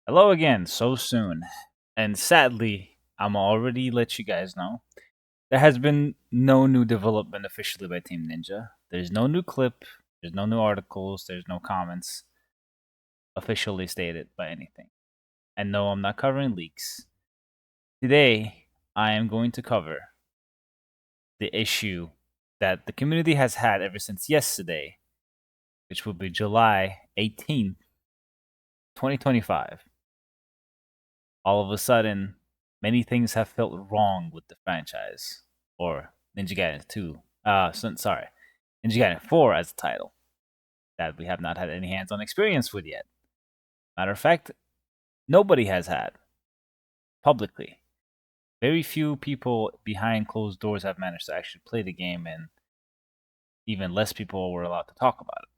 Hello again, so soon. And sadly, I'm already let you guys know there has been no new development officially by Team Ninja. There's no new clip, there's no new articles, there's no comments officially stated by anything. And no, I'm not covering leaks. Today, I am going to cover the issue that the community has had ever since yesterday, which will be July 18th, 2025. All of a sudden, many things have felt wrong with the franchise, or Ninja Gaiden 2. Sorry, Ninja Gaiden 4 as a title that we have not had any hands-on experience with yet. Matter of fact, nobody has had publicly. Very few people behind closed doors have managed to actually play the game, and even less people were allowed to talk about it.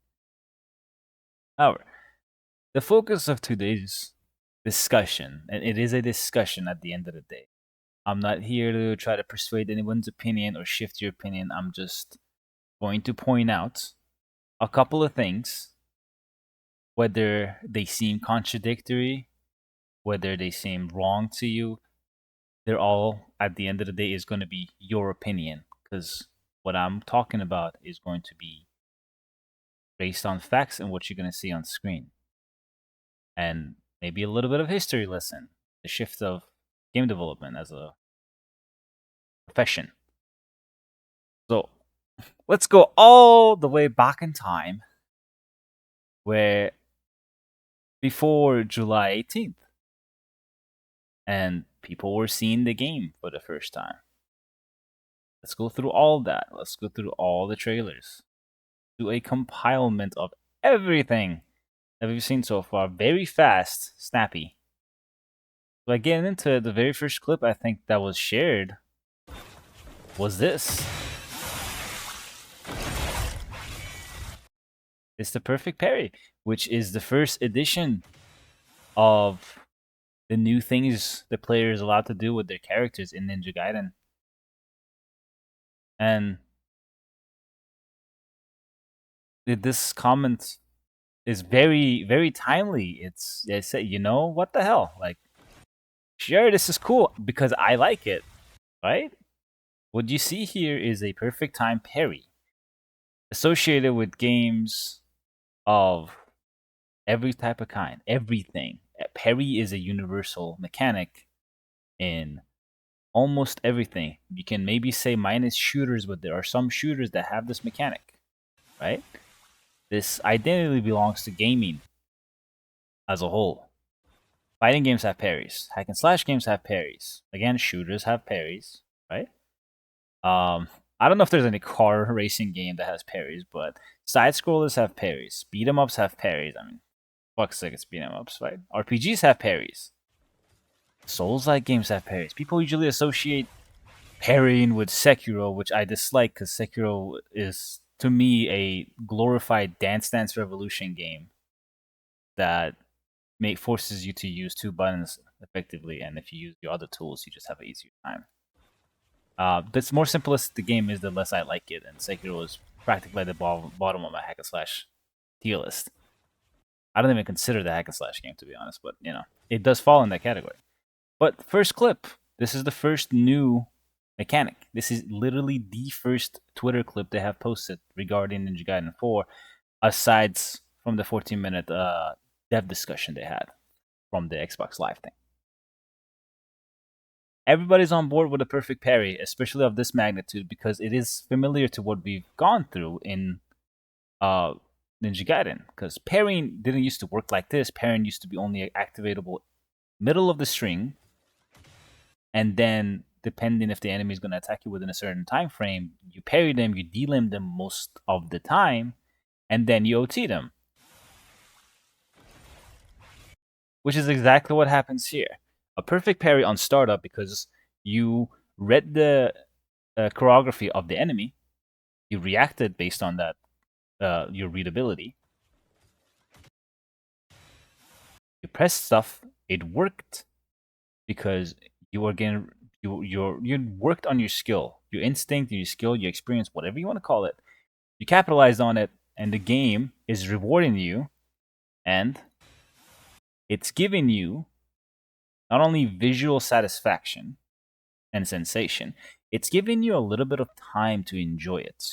However, the focus of today's discussion, and it is a discussion at the end of the day, I'm not here to try to persuade anyone's opinion or shift your opinion. I'm just going to point out a couple of things, whether they seem contradictory, whether they seem wrong to you. They're all, at the end of the day, is going to be your opinion, because what I'm talking about is going to be based on facts and what you're going to see on screen. And maybe a little bit of history lesson, the shift of game development as a profession. So let's go all the way back in time, where before July 18th, and people were seeing the game for the first time. Let's go through all that. Let's go through all the trailers. Do a compilement of everything that we've seen so far. Very fast, snappy. So getting into the very first clip I think that was shared was this. It's the perfect parry, which is the first edition of the new things the player is allowed to do with their characters in Ninja Gaiden. And this comment is very, very timely. They say, what the hell? Like, sure, this is cool because I like it, right? What you see here is a perfect time parry associated with games of every type of kind, everything. Parry is a universal mechanic in almost everything. You can maybe say minus shooters, but there are some shooters that have this mechanic, right? This identity belongs to gaming as a whole. Fighting games have parries. Hack and slash games have parries. Again, shooters have parries, right? I don't know if there's any car racing game that has parries, but side scrollers have parries. Beat 'em ups have parries. I mean, fuck's sake, it's beat 'em ups, right? RPGs have parries. Souls-like games have parries. People usually associate parrying with Sekiro, which I dislike because Sekiro is, to me, a glorified Dance Dance Revolution game that forces you to use two buttons effectively, and if you use your other tools, you just have an easier time. The more simplistic the game is, the less I like it, and Sekiro is practically the bottom of my hack and slash tier list. I don't even consider the hack and slash game, to be honest, but it does fall in that category. But first clip, this is the first new mechanic. This is literally the first Twitter clip they have posted regarding Ninja Gaiden 4, aside from the 14-minute dev discussion they had from the Xbox Live thing. Everybody's on board with a perfect parry, especially of this magnitude, because it is familiar to what we've gone through in Ninja Gaiden. Because parrying didn't used to work like this. Parrying used to be only activatable middle of the string, and then depending if the enemy is going to attack you within a certain time frame, you parry them, you delim them most of the time, and then you OT them. Which is exactly what happens here. A perfect parry on startup because you read the choreography of the enemy, you reacted based on that, your readability. You pressed stuff, it worked because you were getting you worked on your skill, your instinct, your skill, your experience, whatever you want to call it. You capitalized on it, and the game is rewarding you, and It's giving you not only visual satisfaction and sensation, it's giving you a little bit of time to enjoy it.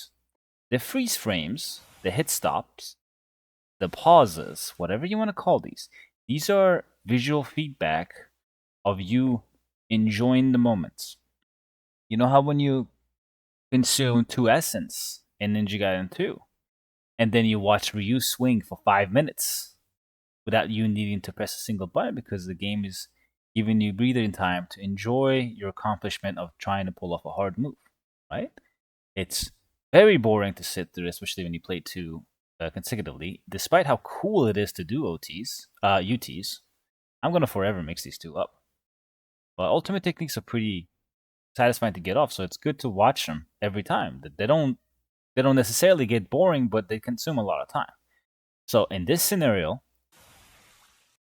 The freeze frames, the hit stops, the pauses, whatever you want to call these are visual feedback of you enjoying the moments. You know how when you consume two essence in Ninja Gaiden 2, and then you watch Ryu swing for 5 minutes without you needing to press a single button because the game is giving you breathing time to enjoy your accomplishment of trying to pull off a hard move, right? It's very boring to sit through, especially when you play two consecutively. Despite how cool it is to do UTs, I'm gonna forever mix these two up. But ultimate techniques are pretty satisfying to get off, so it's good to watch them every time. They don't necessarily get boring, but they consume a lot of time. So in this scenario,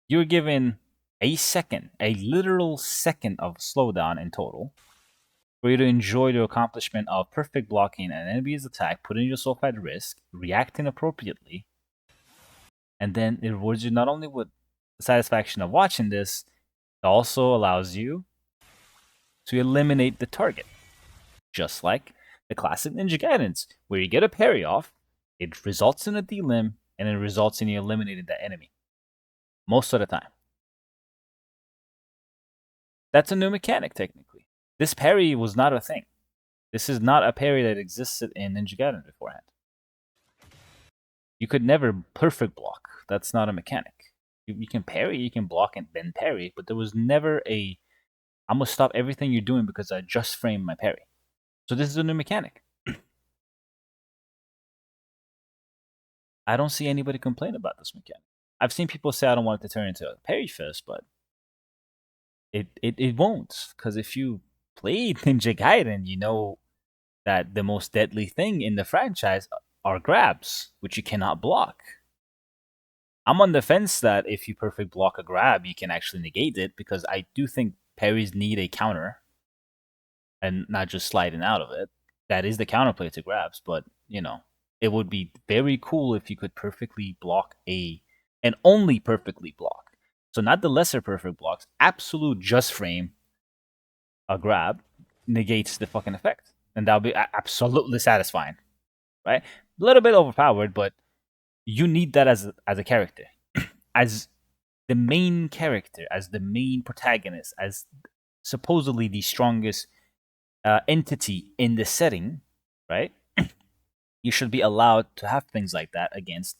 you're given a second, a literal second of slowdown in total, for you to enjoy the accomplishment of perfect blocking an enemy's attack, putting yourself at risk, reacting appropriately, and then it rewards you not only with the satisfaction of watching this, it also allows you to eliminate the target. Just like the classic Ninja Gaidens, where you get a parry off, it results in a delim, and it results in you eliminating that enemy. Most of the time. That's a new mechanic, technically. This parry was not a thing. This is not a parry that existed in Ninja Gaiden beforehand. You could never perfect block. That's not a mechanic. You can parry, you can block and then parry, but there was never a I'm gonna stop everything you're doing because I just framed my parry. So this is a new mechanic. I don't see anybody complain about this mechanic. I've seen people say I don't want it to turn into a parry fest, but it won't. Because if you played Ninja Gaiden, you know that the most deadly thing in the franchise are grabs, which you cannot block. I'm on the fence that if you perfect block a grab, you can actually negate it because I do think parries need a counter and not just sliding out of it. That is the counterplay to grabs, but it would be very cool if you could perfectly block and only perfectly block. So not the lesser perfect blocks, absolute just frame a grab negates the fucking effect, and that'll be absolutely satisfying, right? A little bit overpowered, but you need that as a character, as the main character, as the main protagonist, as supposedly the strongest entity in the setting, right? You should be allowed to have things like that against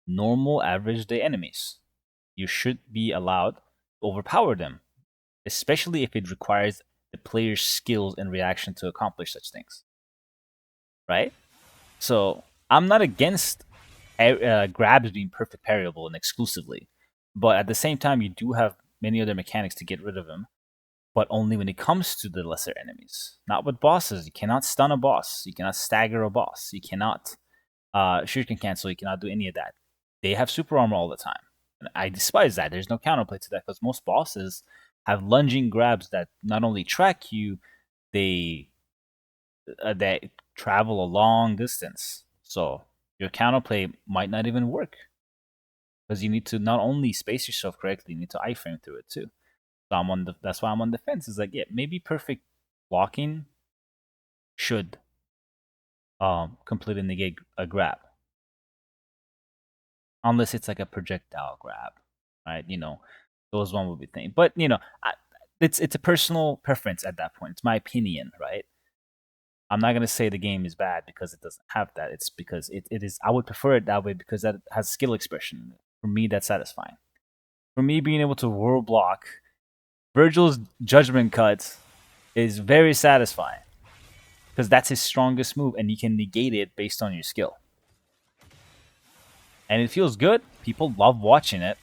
normal average day enemies. You should be allowed to overpower them, especially if it requires the player's skills and reaction to accomplish such things, right? So I'm not against grabs being perfect parryable and exclusively, but at the same time, you do have many other mechanics to get rid of them, but only when it comes to the lesser enemies. Not with bosses. You cannot stun a boss. You cannot stagger a boss. You cannot shuriken cancel. You cannot do any of that. They have super armor all the time. And I despise that. There's no counterplay to that because most bosses have lunging grabs that not only track you, they travel a long distance. So your counterplay might not even work because you need to not only space yourself correctly, you need to iframe through it too. So that's why I'm on the fence. Is like, yeah, maybe perfect blocking should completely negate a grab, unless it's like a projectile grab, right? Those one would be thing. But it's a personal preference at that point. It's my opinion, right? I'm not gonna say the game is bad because it doesn't have that. It's because it is. I would prefer it that way because that has skill expression. For me, that's satisfying. For me, being able to world block Virgil's judgment cut is very satisfying because that's his strongest move, and you can negate it based on your skill. And it feels good. People love watching it.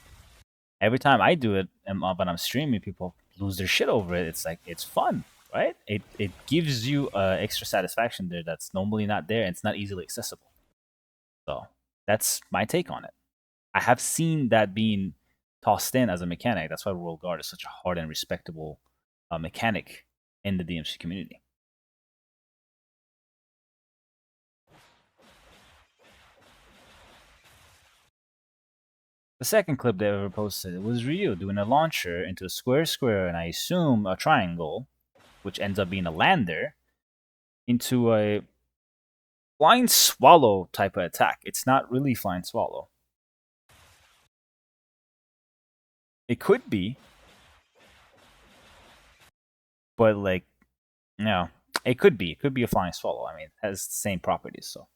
Every time I do it, and when I'm streaming, people lose their shit over it. It's like it's fun, right? It gives you extra satisfaction there that's normally not there, and it's not easily accessible. So that's my take on it. I have seen that being tossed in as a mechanic. That's why World Guard is such a hard and respectable mechanic in the DMC community. The second clip they ever posted was Ryu doing a launcher into a square, and I assume a triangle, which ends up being a lander, into a flying swallow type of attack. It's not really flying swallow. It could be, but like, no, it could be. It could be a flying swallow. I mean, it has the same properties. So,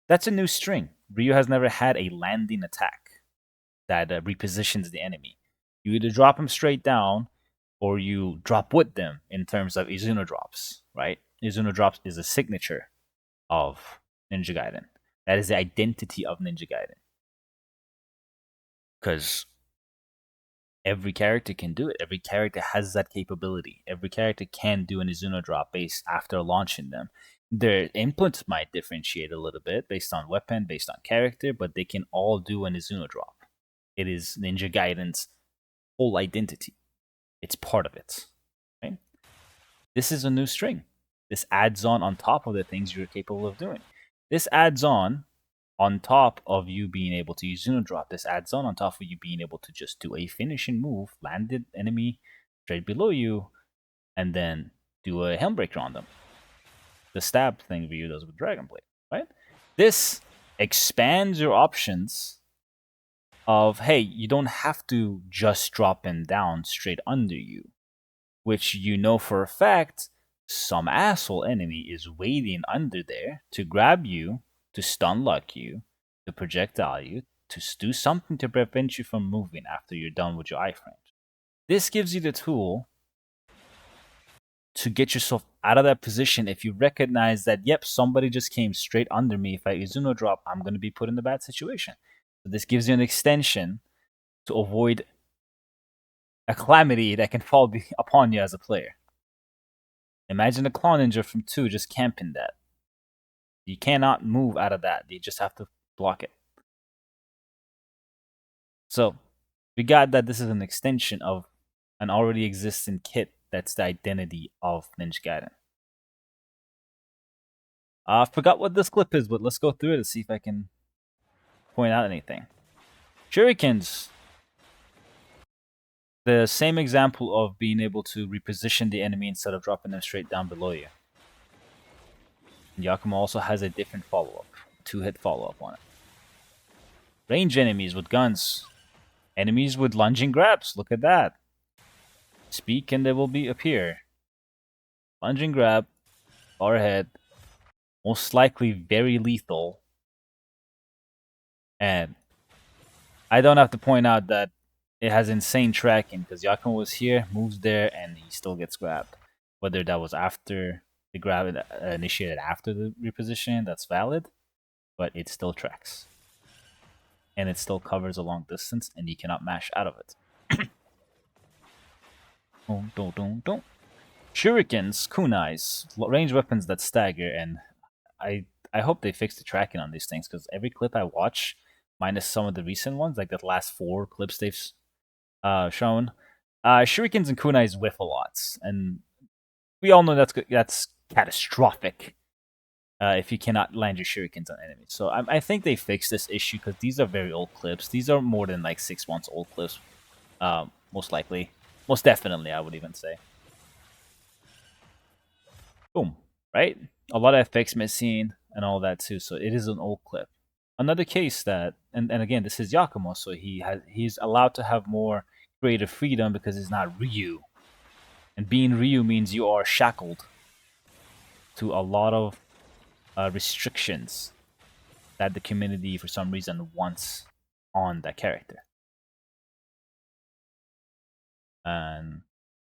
that's a new string. Ryu has never had a landing attack that repositions the enemy. You either drop him straight down, or you drop with them in terms of Izuno drops. Right? Izuno drops is a signature of Ninja Gaiden. That is the identity of Ninja Gaiden. Because every character can do it. Every character has that capability. Every character can do an Izuno drop based after launching them. Their inputs might differentiate a little bit based on weapon, based on character, but they can all do an Izuno drop. It is Ninja Gaiden's whole identity. It's part of it. Right? This is a new string. This adds on top of the things you're capable of doing. This adds on top of you being able to use Zuno Drop. This adds on top of you being able to just do a finishing move, land the enemy straight below you, and then do a Helmbreaker on them. The stab thing Ryu does with Dragon Blade, right? This expands your options of, hey, you don't have to just drop him down straight under you, which you know for a fact some asshole enemy is waiting under there to grab you, to stun lock you, to projectile you, to do something to prevent you from moving after you're done with your iframes. This gives you the tool to get yourself out of that position if you recognize that, yep, somebody just came straight under me. If I Izuno drop, I'm going to be put in a bad situation. So this gives you an extension to avoid a calamity that can fall upon you as a player. Imagine a Claw Ninja from 2 just camping that. You cannot move out of that. You just have to block it. So, we got that this is an extension of an already existing kit that's the identity of Ninja Gaiden. I forgot what this clip is, but let's go through it and see if I can point out anything. Shurikens. The same example of being able to reposition the enemy instead of dropping them straight down below you. Yakumo also has a different follow-up, 2-hit follow-up on it. Range enemies with guns. Enemies with lunging grabs, look at that. Speak and they will appear. Lunging grab, far ahead, most likely very lethal. And I don't have to point out that it has insane tracking because Yakumo was here, moves there, and he still gets grabbed. Whether that was after the grab initiated after the reposition, that's valid, but it still tracks. And it still covers a long distance, and you cannot mash out of it. Don't. Shurikens, kunais, range weapons that stagger, and I hope they fix the tracking on these things, because every clip I watch, minus some of the recent ones, like the last 4 clips they've shown, shurikens and kunais whiff a lot, and we all know that's catastrophic if you cannot land your shurikens on enemies. So I think they fixed this issue because these are very old clips. These are more than like 6 months old clips, most likely, most definitely, I would even say. Boom, right? A lot of effects missing and all that too. So it is an old clip. Another case that, and again, this is Yakumo, so he's allowed to have more creative freedom because he's not Ryu. And being Ryu means you are shackled to a lot of restrictions that the community, for some reason, wants on that character. And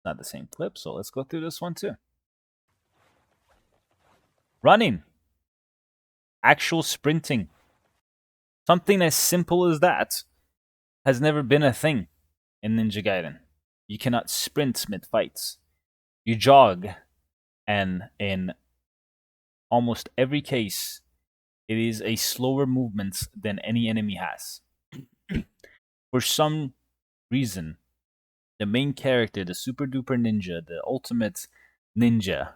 not the same clip, so let's go through this one too. Running. Actual sprinting. Something as simple as that has never been a thing in Ninja Gaiden. You cannot sprint mid-fights. You jog, and in almost every case, it is a slower movement than any enemy has. For some reason, the main character, the super duper ninja, the ultimate ninja,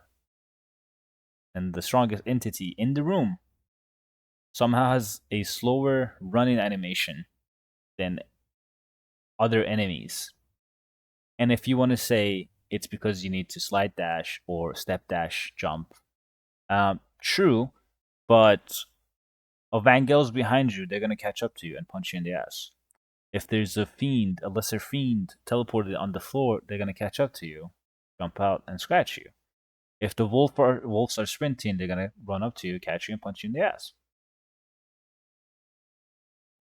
and the strongest entity in the room, somehow has a slower running animation than other enemies. And if you want to say it's because you need to slide dash or step dash jump, true, but Evangel's behind you, they're gonna catch up to you and punch you in the ass. If there's a fiend, a lesser fiend teleported on the floor, they're gonna catch up to you, jump out, and scratch you. If the wolves are sprinting, they're gonna run up to you, catch you, and punch you in the ass.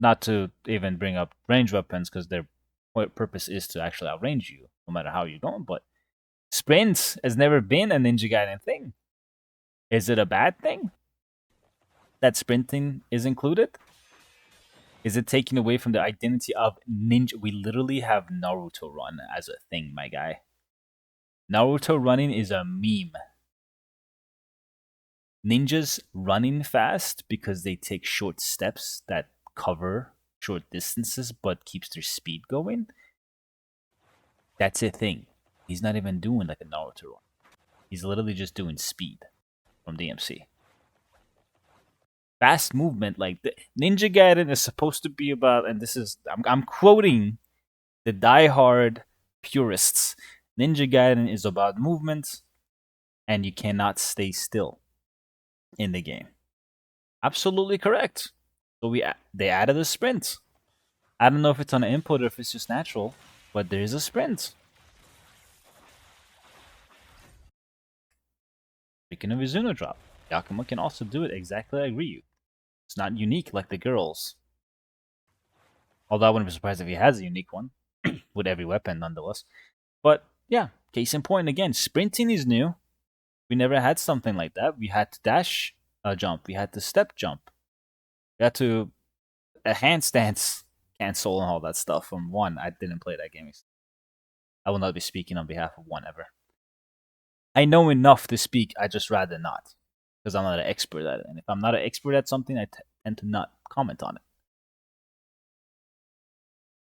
Not to even bring up range weapons, because their purpose is to actually outrange you, no matter how you're going. But sprints has never been a Ninja Gaiden thing. Is it a bad thing that sprinting is included? Is it taking away from the identity of ninja? We literally have Naruto run as a thing, my guy. Naruto running is a meme. Ninjas running fast because they take short steps that cover short distances but keeps their speed going. That's a thing. He's not even doing like a Naruto run. He's literally just doing speed from DMC. Fast movement, like the Ninja Gaiden is supposed to be about, and this is I'm quoting the diehard purists. Ninja Gaiden is about movement, and you cannot stay still in the game. Absolutely correct. So they added a sprint. I don't know if it's on an input or if it's just natural, but there is a sprint. Speaking of Izuno drop, Yakuma can also do it exactly like Ryu. It's not unique like the girls. Although I wouldn't be surprised if he has a unique one with every weapon nonetheless. But yeah, case in point again, sprinting is new. We never had something like that. We had to dash jump. We had to step jump. We had to a handstands cancel and all that stuff from one. I didn't play that game. I will not be speaking on behalf of one ever. I know enough to speak. I just rather not because I'm not an expert at it. And if I'm not an expert at something, I tend to not comment on it.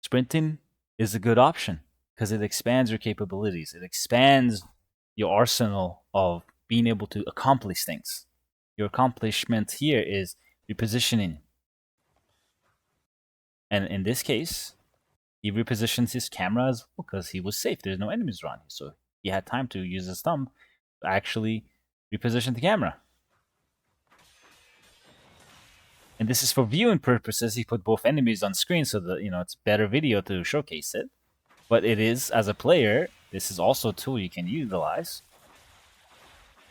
Sprinting is a good option because it expands your capabilities. It expands your arsenal of being able to accomplish things. Your accomplishment here is repositioning. And in this case, he repositions his camera as well because he was safe. There's no enemies around him. So he had time to use his thumb to actually reposition the camera. And this is for viewing purposes. He put both enemies on screen so that it's better video to showcase it. But it is, as a player, this is also a tool you can utilize.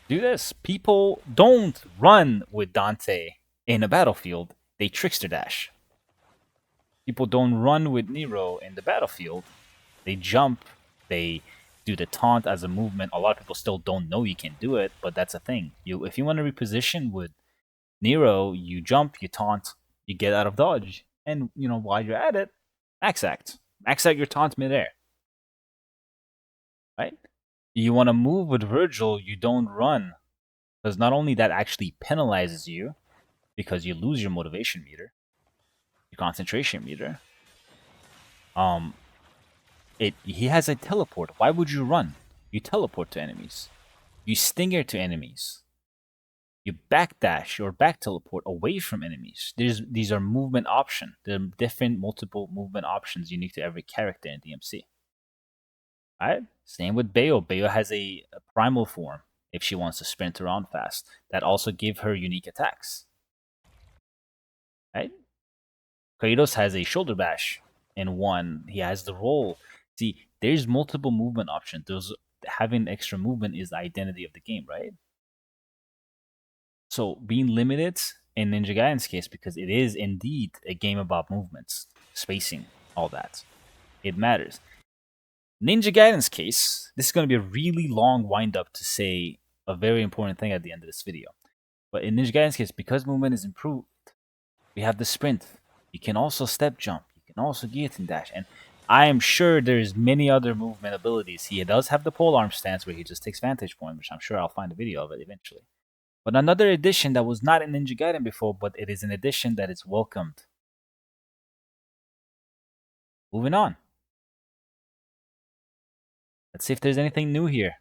Do this. People don't run with Dante in a battlefield. They trickster dash. People don't run with Nero in the battlefield. They jump. They do the taunt as a movement. A lot of people still don't know you can do it, but that's a thing. If you want to reposition with Nero, you jump, you taunt, you get out of dodge. And, while you're at it, max act. Max out your taunt midair. Right? You want to move with Virgil, you don't run. Because not only that actually penalizes you, because you lose your motivation meter, your concentration meter. He has a teleport. Why would you run? You teleport to enemies. You stinger to enemies. You backdash or back teleport away from enemies. These are movement options. There are different multiple movement options unique to every character in DMC. Right? Same with Bayo. Bayo has a primal form if she wants to sprint around fast. That also give her unique attacks. Right? Kratos has a shoulder bash in one. He has the roll. See, there's multiple movement options. Having extra movement is the identity of the game, right? So being limited in Ninja Gaiden's case, because it is indeed a game about movements, spacing, all that, it matters. Ninja Gaiden's case, this is going to be a really long wind up to say a very important thing at the end of this video. But in Ninja Gaiden's case, because movement is improved, we have the sprint. You can also step jump. You can also guillotine dash. And I am sure there's many other movement abilities. He does have the pole arm stance where he just takes vantage point, which I'm sure I'll find a video of it eventually. But another addition that was not in Ninja Gaiden before, but it is an addition that is welcomed. Moving on. Let's see if there's anything new here.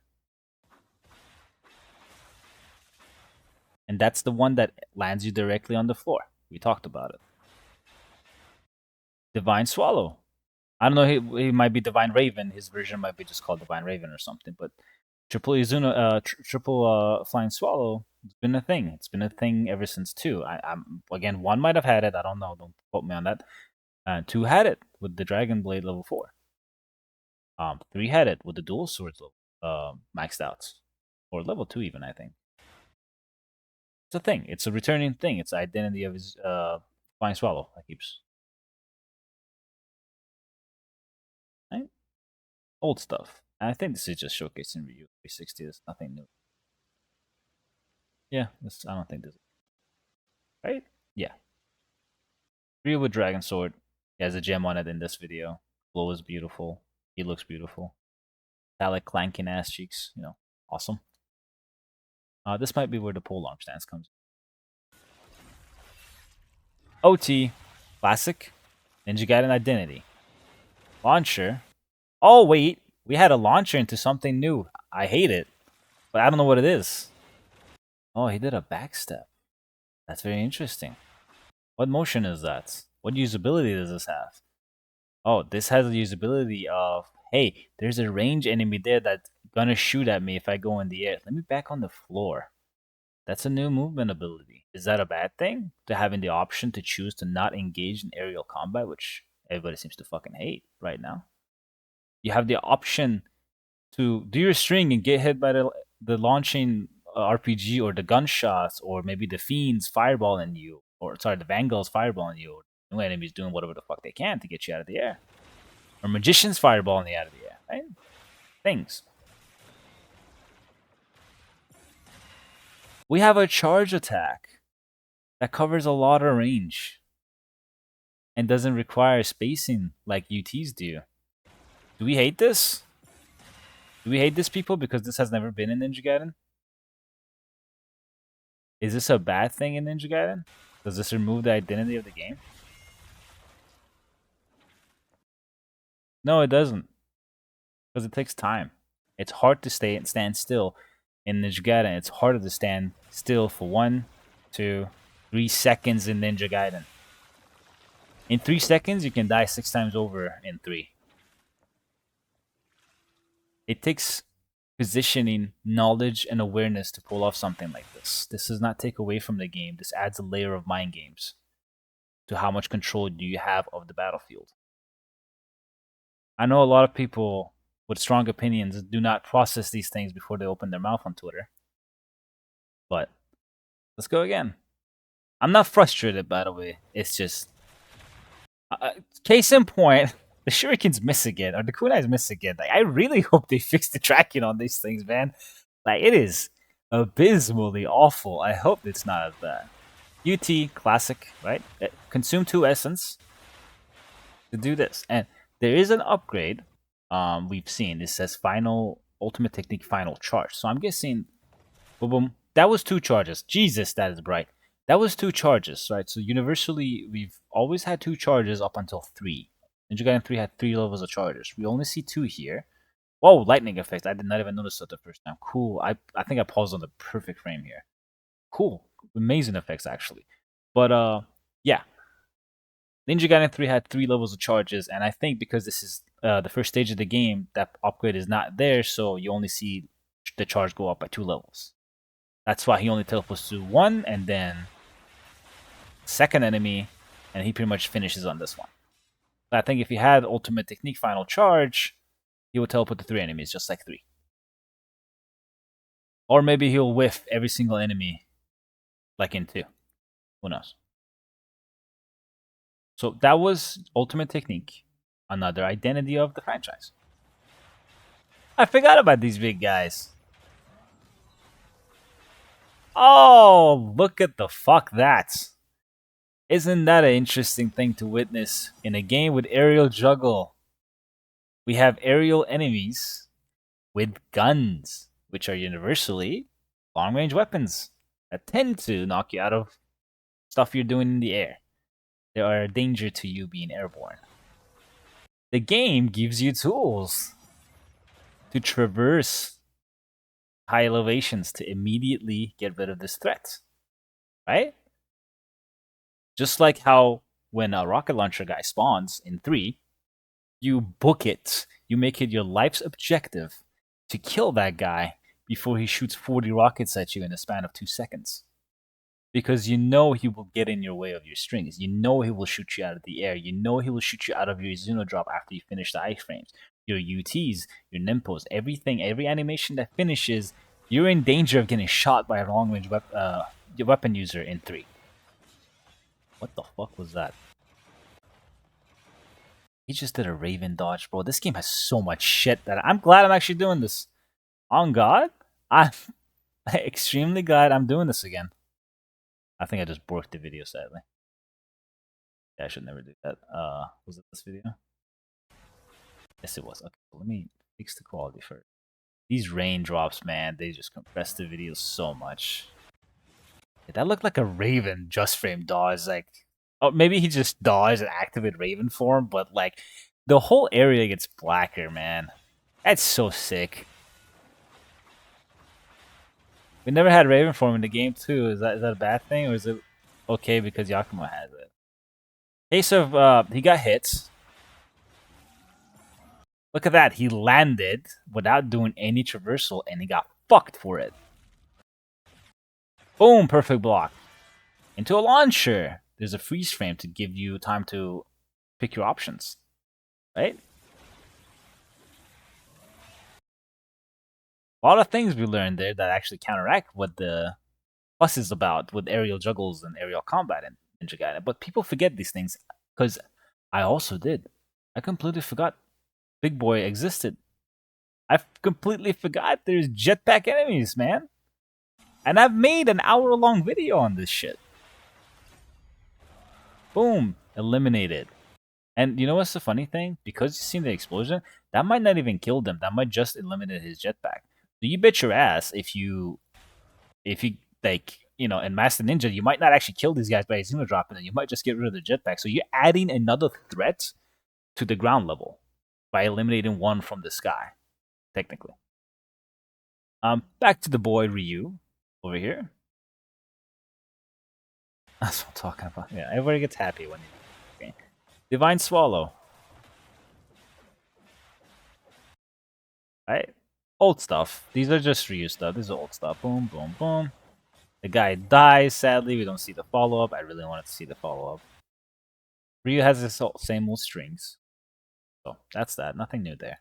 And that's the one that lands you directly on the floor. We talked about it. Divine Swallow. I don't know. He might be Divine Raven. His version might be just called Divine Raven or something. But triple Izuna, triple Flying Swallow. It's been a thing. It's been a thing ever since two. I'm again, one might have had it. I don't know. Don't quote me on that. Two had it with the Dragon Blade level 4. Three had it with the Dual Swords level, maxed out, or level 2 even. I think it's a thing. It's a returning thing. It's the identity of his Flying Swallow. That keeps right? Old stuff. And I think this is just showcasing Ryu 360. There's nothing new. Yeah, I don't think this is right. Yeah, Ryu with Dragon Sword. He has a gem on it in this video. Glow is beautiful. He looks beautiful. Metallic clanking ass cheeks. Awesome. This might be where the polearm stance comes. OT, classic, Ninja Gaiden identity. Launcher. Oh wait, we had a launcher into something new. I hate it, but I don't know what it is. Oh, he did a backstep. That's very interesting. What motion is that? What usability does this have? Oh, this has the usability of, hey, there's a range enemy there that's gonna shoot at me if I go in the air. Let me back on the floor. That's a new movement ability. Is that a bad thing? To having the option to choose to not engage in aerial combat, which everybody seems to fucking hate right now. You have the option to do your string and get hit by the launching RPG or the gunshots or maybe the fiends fireballing you, or sorry, the Vanguard's fireballing you, or new enemies doing whatever the fuck they can to get you out of the air, or magicians fireballing you out of the air, right? Things. We have a charge attack that covers a lot of range and doesn't require spacing like UTs do. Do we hate this? Do we hate this, people, because this has never been in Ninja Gaiden? Is this a bad thing in Ninja Gaiden? Does this remove the identity of the game? No, it doesn't. Because it takes time. It's hard to stand still in Ninja Gaiden. It's harder to stand still for 1, 2, 3 seconds in Ninja Gaiden. In 3 seconds, you can die 6 times over in 3. It takes positioning, knowledge, and awareness to pull off something like this. This does not take away from the game. This adds a layer of mind games to how much control do you have of the battlefield. I know a lot of people with strong opinions do not process these things before they open their mouth on Twitter. But let's go again. I'm not frustrated, by the way. It's just case in point, the shurikens miss again, or the kunais miss again. Like, I really hope they fix the tracking on these things, man. Like, it is abysmally awful. I hope it's not as bad. UT classic, right? Consume 2 essence to do this, and there is an upgrade. We've seen it says final ultimate technique final charge. So I'm guessing, boom, boom. That was 2 charges. Jesus, that is bright. That was 2 charges, right? So universally, we've always had 2 charges up until 3. Ninja Gaiden 3 had 3 levels of charges. We only see 2 here. Whoa, lightning effect. I did not even notice that the first time. Cool. I think I paused on the perfect frame here. Cool. Amazing effects, actually. But, yeah. Ninja Gaiden 3 had 3 levels of charges, and I think because this is the first stage of the game, that upgrade is not there, so you only see the charge go up by 2 levels. That's why he only teleports to 1, and then second enemy, and he pretty much finishes on this one. But I think if he had ultimate technique final charge, he would teleport to 3 enemies, just like 3. Or maybe he'll whiff every single enemy, like in 2. Who knows? So that was ultimate technique, another identity of the franchise. I forgot about these big guys. Oh, look at the fuck that. Isn't that an interesting thing to witness in a game with aerial juggle? We have aerial enemies with guns, which are universally long-range weapons that tend to knock you out of stuff you're doing in the air. They are a danger to you being airborne. The game gives you tools to traverse high elevations to immediately get rid of this threat, right? Just like how when a rocket launcher guy spawns in 3, you book it. You make it your life's objective to kill that guy before he shoots 40 rockets at you in the span of 2 seconds. Because you know he will get in your way of your strings. You know he will shoot you out of the air. You know he will shoot you out of your Zuno drop after you finish the iframes. Your UTs, your Nimpos, everything, every animation that finishes, you're in danger of getting shot by a long range weapon user in 3. What the fuck was that? He just did a Raven dodge, bro. This game has so much shit that I'm glad I'm actually doing this. On God, I'm extremely glad I'm doing this again. I think I just broke the video, sadly. Yeah, I should never do that. Was it this video? Yes, it was. Okay, let me fix the quality first. These raindrops, man, they just compress the video so much. Yeah, that looked like a Raven just frame dodge. Like, oh, maybe he just dodged and activated Raven form, but like, the whole area gets blacker, man. That's so sick. We never had Raven form in the game too. Is that a bad thing, or is it okay because Yakumo has it? Case of he got hits. Look at that. He landed without doing any traversal, and he got fucked for it. Boom, perfect block. Into a launcher. There's a freeze frame to give you time to pick your options, right? A lot of things we learned there that actually counteract what the fuss is about with aerial juggles and aerial combat in Ninja Gaiden. But people forget these things, because I also did. I completely forgot Big Boy existed. I completely forgot there's jetpack enemies, man. And I've made an hour-long video on this shit. Boom, eliminated. And you know what's the funny thing? Because you seen the explosion, that might not even kill them. That might just eliminate his jetpack. So you bet your ass if you like, you know, in Master Ninja, you might not actually kill these guys by a Zuno drop, and then you might just get rid of the jetpack. So you're adding another threat to the ground level by eliminating one from the sky, technically. Back to the boy Ryu over here. That's what I'm talking about. Yeah, everybody gets happy when you. Okay. Divine Swallow. Right? Old stuff. These are just Ryu stuff. This is old stuff. Boom, boom, boom. The guy dies, sadly. We don't see the follow-up. I really wanted to see the follow-up. Ryu has his same old strings. So, that's that. Nothing new there.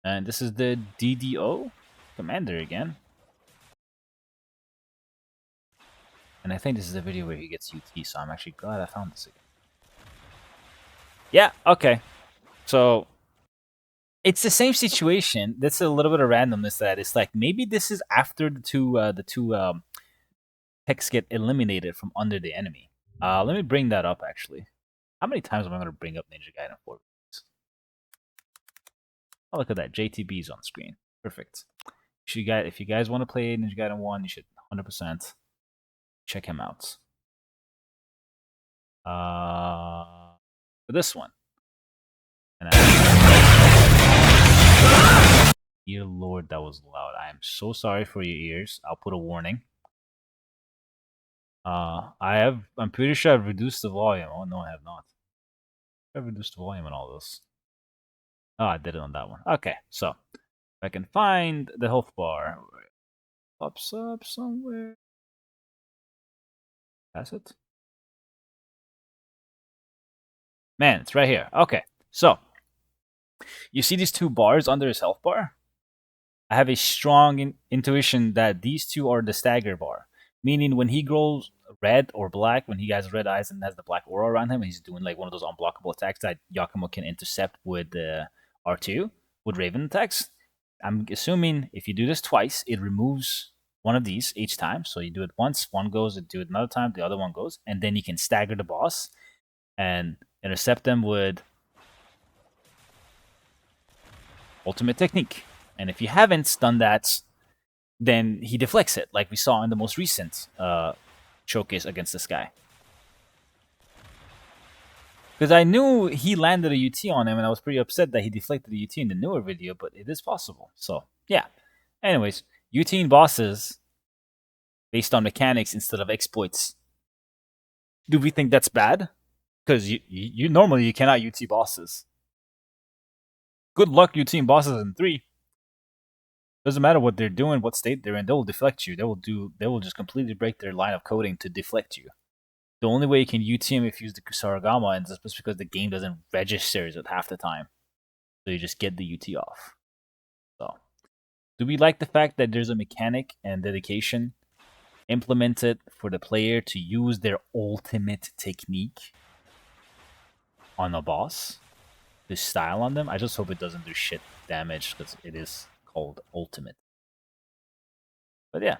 And this is the DDO Commander again. And I think this is the video where he gets UT, so I'm actually glad I found this again. Yeah, okay. So, it's the same situation. That's a little bit of randomness that it's like, maybe this is after the two techs get eliminated from under the enemy. Let me bring that up, actually. How many times am I going to bring up Ninja Gaiden 4? Oh, look at that. JTB's on screen. Perfect. If you guys want to play Ninja Gaiden 1, you should 100% check him out. For this one. And dear Lord, that was loud. I am so sorry for your ears. I'll put a warning. I'm pretty sure I've reduced the volume. Oh no, I have not. I've reduced the volume on all this. Oh, I did it on that one. Okay, so if I can find the health bar, pops up somewhere. That's it. Man, it's right here. Okay, so you see these two bars under his health bar? I have a strong intuition that these two are the stagger bar, meaning when he grows red or black, when he has red eyes and has the black aura around him, and he's doing like one of those unblockable attacks that Yakumo can intercept with R2, with Raven attacks. I'm assuming if you do this twice, it removes one of these each time. So you do it once, one goes, and do it another time, the other one goes, and then you can stagger the boss and intercept them with ultimate technique. And if you haven't done that, then he deflects it, like we saw in the most recent showcase against this guy. Because I knew he landed a UT on him, and I was pretty upset that he deflected the UT in the newer video, but it is possible. So, yeah. Anyways, UT bosses based on mechanics instead of exploits. Do we think that's bad? Because you normally you cannot UT bosses. Good luck UTing bosses in 3. Doesn't matter what they're doing, what state they're in. They will deflect you. They will just completely break their line of coding to deflect you. The only way you can UT them if you use the Kusarigama, and that's because the game doesn't register it half the time. So you just get the UT off. So, do we like the fact that there's a mechanic and dedication implemented for the player to use their ultimate technique on a boss? The style on them? I just hope it doesn't do shit damage because it is called ultimate. But yeah,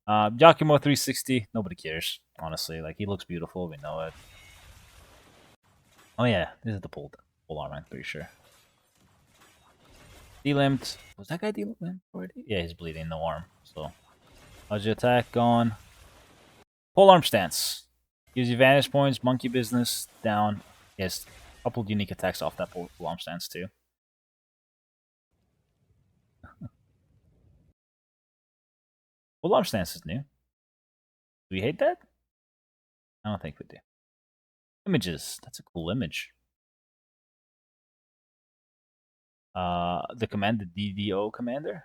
Yakumo 360. Nobody cares, honestly. Like, he looks beautiful. We know it. Oh yeah, this is the pole arm. I'm pretty sure. Delimbed. Was that guy delimbed already? Yeah, he's bleeding the arm. So, how's your attack going? Pole arm stance. Gives you vantage points, monkey business, down. Yes, a couple of unique attacks off that pole arm stance too. Pole arm stance is new. Do we hate that? I don't think we do. Images. That's a cool image. The command, the DDO commander.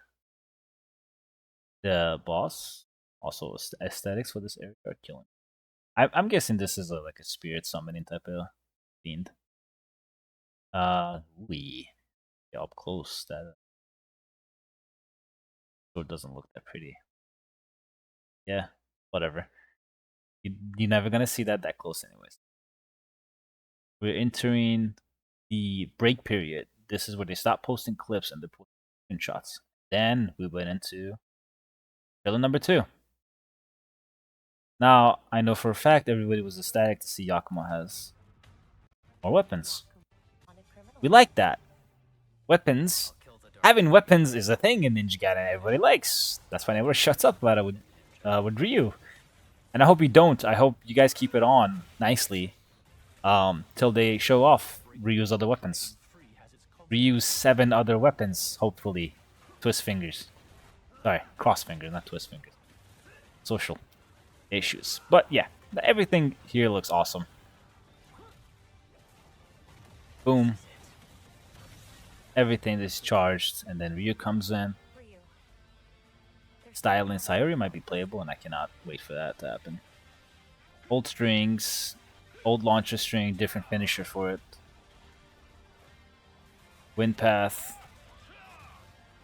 The boss. Also aesthetics for this area are killing. I'm guessing this is like a spirit summoning type of fiend. We up close. That sword doesn't look that pretty. Yeah, whatever. You're never gonna see that close, anyways. We're entering the break period. This is where they stop posting clips and they post screenshots. Then we went into trailer number 2. Now, I know for a fact everybody was ecstatic to see Yakumo has more weapons. We like that. Weapons. Having weapons is a thing in Ninja Gaiden everybody likes. That's why everyone shuts up about it with Ryu. And I hope you don't. I hope you guys keep it on nicely till they show off Ryu's other weapons. Ryu's 7 other weapons, hopefully. Twist fingers. Sorry, cross fingers, not twist fingers. Social issues. But yeah, everything here looks awesome. Boom. Everything is charged, and then Ryu comes in. Style in Sayori might be playable, and I cannot wait for that to happen. Old strings, old launcher string, different finisher for it. Wind path,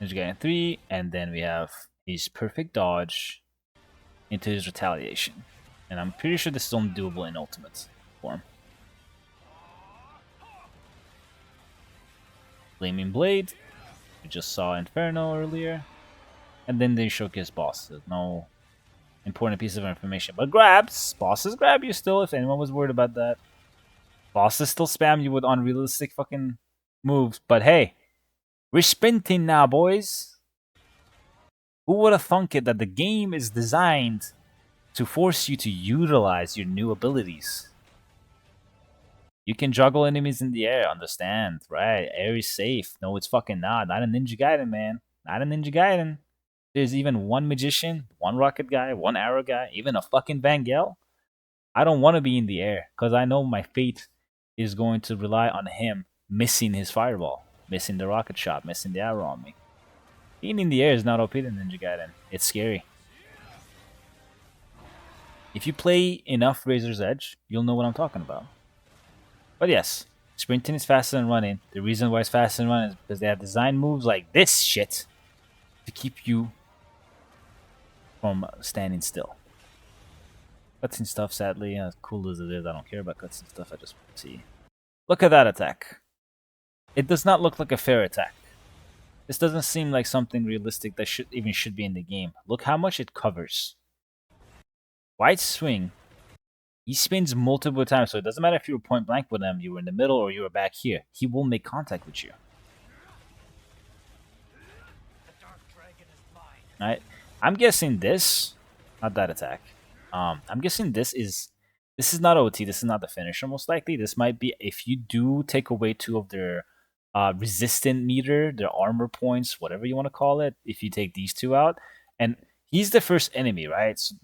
Ninja Gaiden 3, and then we have his perfect dodge into his retaliation. And I'm pretty sure this is only doable in Ultimate form. Flaming Blade, we just saw Inferno earlier. And then they showcase bosses. No important piece of information. But grabs! Bosses grab you still, if anyone was worried about that. Bosses still spam you with unrealistic fucking moves. But hey, we're sprinting now, boys. Who would have thunk it that the game is designed to force you to utilize your new abilities? You can juggle enemies in the air, understand, right? Air is safe. No, it's fucking not. Not a Ninja Gaiden, man. Not a Ninja Gaiden. There's even one magician, one rocket guy, one arrow guy, even a fucking Vangel. I don't want to be in the air because I know my fate is going to rely on him missing his fireball, missing the rocket shot, missing the arrow on me. Being in the air is not OP in Ninja Gaiden. It's scary. If you play enough Razor's Edge, you'll know what I'm talking about. But yes, sprinting is faster than running. The reason why it's faster than running is because they have designed moves like this shit to keep you from standing still. Cutscene stuff, sadly, as cool as it is, I don't care about cutscene stuff. I just want to see. Look at that attack. It does not look like a fair attack. This doesn't seem like something realistic that should be in the game. Look how much it covers. Wide swing. He spins multiple times, so it doesn't matter if you were point blank with him, you were in the middle, or you were back here. He will make contact with you. Right? I'm guessing this, not that attack. I'm guessing this is not OT. This is not the finisher. Most likely, this might be if you do take away 2 of their resistant meter, their armor points, whatever you want to call it. If you take these 2 out, and he's the first enemy, right? So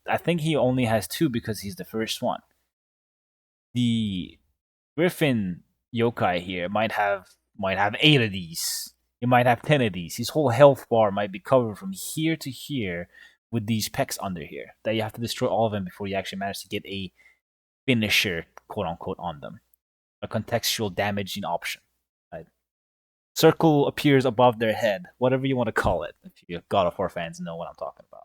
I think he only has 2 because he's the first one. the Griffin yokai here might have 8 of these. He might have 10 of these. His whole health bar might be covered from here to here with these pecs under here. That you have to destroy all of them before you actually manage to get a finisher, quote unquote, on them. A contextual damaging option. Right? Circle appears above their head, whatever you want to call it. If you God of War fans know what I'm talking about.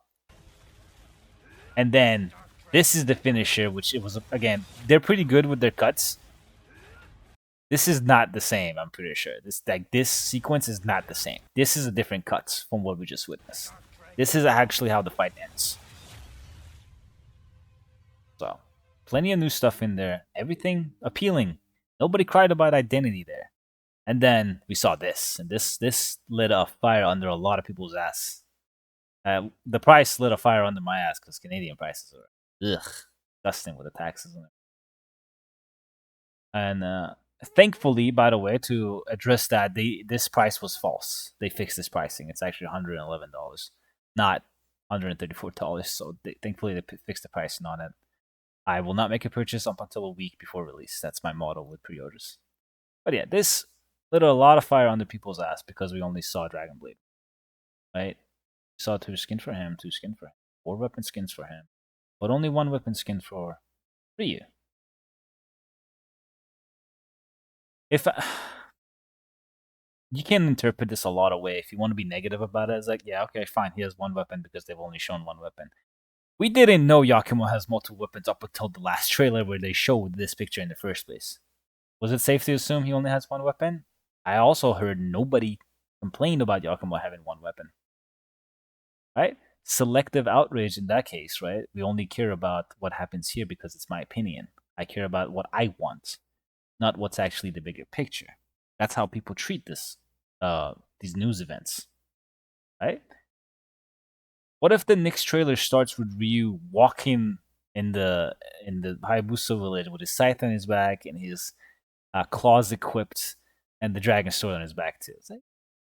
And then this is the finisher, which it was again. They're pretty good with their cuts. This is not the same. I'm pretty sure this sequence is not the same. This is a different cuts from what we just witnessed. This is actually how the fight ends. So, plenty of new stuff in there. Everything appealing. Nobody cried about identity there. And then we saw this, and this lit a fire under a lot of people's ass. The price lit a fire under my ass because Canadian prices are disgusting with the taxes on it. And thankfully, by the way, to address that, this price was false. They fixed this pricing. It's actually $111, not $134. So thankfully, they fixed the pricing on it. I will not make a purchase up until a week before release. That's my motto with pre-orders. But yeah, this lit a lot of fire under people's ass because we only saw Dragon Blade. Right? We saw 2 skins for him, 2 skins for him, 4 weapon skins for him, but only 1 weapon skin for Ryu. If you can interpret this a lot of ways. If you want to be negative about it, it's like, yeah, okay, fine. He has 1 weapon because they've only shown 1 weapon. We didn't know Yakumo has multiple weapons up until the last trailer where they showed this picture in the first place. Was it safe to assume he only has 1 weapon? I also heard nobody complain about Yakumo having 1 weapon. Right? Selective outrage in that case, right? We only care about what happens here because it's my opinion. I care about what I want, not what's actually the bigger picture. That's how people treat these news events, right? What if the next trailer starts with Ryu walking in the Hayabusa village with his scythe on his back and his claws equipped and the dragon sword on his back too? It's like,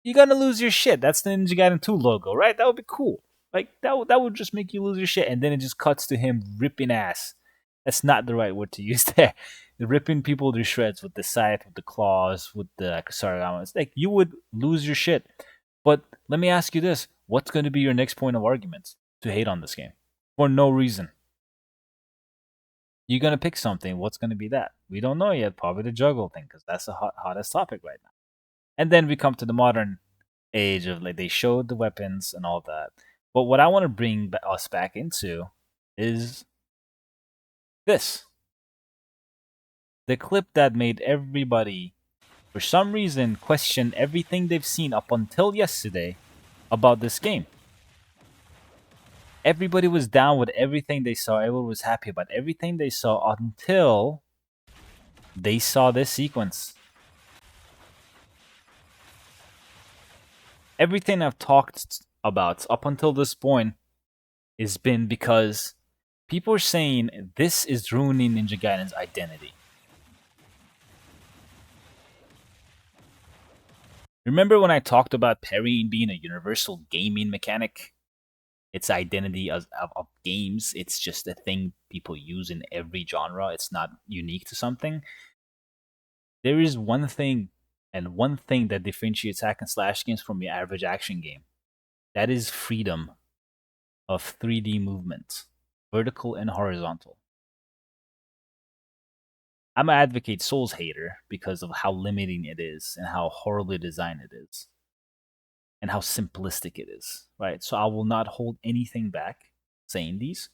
you're gonna lose your shit. That's the Ninja Gaiden 2 logo, right? That would be cool. Like that would just make you lose your shit, and then it just cuts to him ripping ass. That's not the right word to use there. Ripping people to shreds with the scythe, with the claws, with the Kasarigama. It's like you would lose your shit. But let me ask you this: what's going to be your next point of argument to hate on this game for no reason? You're gonna pick something. What's going to be that? We don't know yet. Probably the juggle thing, because that's the hottest topic right now. And then we come to the modern age of like they showed the weapons and all that. But what I want to bring us back into is this. The clip that made everybody, for some reason, question everything they've seen up until yesterday about this game. Everybody was down with everything they saw. Everyone was happy about everything they saw until they saw this sequence. Everything I've talked about up until this point has been because people are saying this is ruining Ninja Gaiden's identity. Remember when I talked about parrying being a universal gaming mechanic? Its identity of games. It's just a thing people use in every genre. It's not unique to something. There is one thing, and one thing that differentiates hack and slash games from your average action game. That is freedom of 3D movement, vertical and horizontal. I'm an advocate Souls hater because of how limiting it is and how horribly designed it is and how simplistic it is, right? So I will not hold anything back saying these,